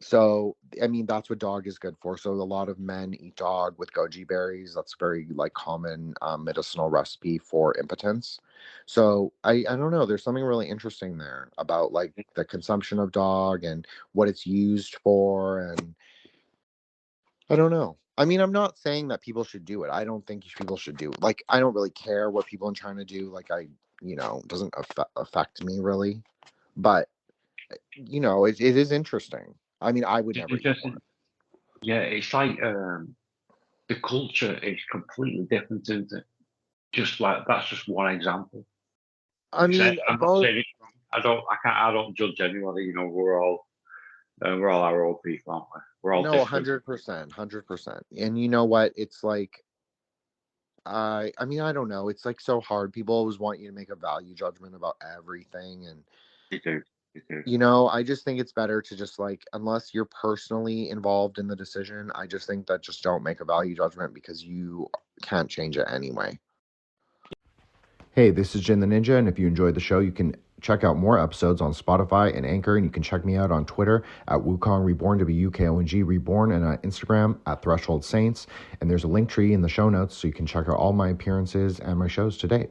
So I mean that's what dog is good for. So a lot of men eat dog with goji berries. That's very like common medicinal recipe for impotence. So I don't know, there's something really interesting there about like the consumption of dog and what it's used for. And I don't know. I mean, I'm not saying that people should do it. I don't think people should do it. Like, I don't really care what people in China do. Like, it doesn't affect me really. But, it is interesting. I mean, I would It's never eat interesting. one. Yeah, it's like the culture is completely different, isn't it? Just like that's just one example. I mean, I'm not both. saying it's wrong. I don't judge anybody. We're all our own people, aren't we? We're all No, different. 100%, 100%. And you know what? It's like I mean, I don't know. It's like so hard. People always want you to make a value judgment about everything, and You do. You do. I just think it's better to just like, unless you're personally involved in the decision, I just think that just don't make a value judgment because you can't change it anyway. Hey, this is Jin the Ninja, and if you enjoyed the show, you can check out more episodes on Spotify and Anchor, and you can check me out on Twitter at Wukong Reborn, WUKONG Reborn, and on Instagram at Threshold Saints. And there's a link tree in the show notes so you can check out all my appearances and my shows to date.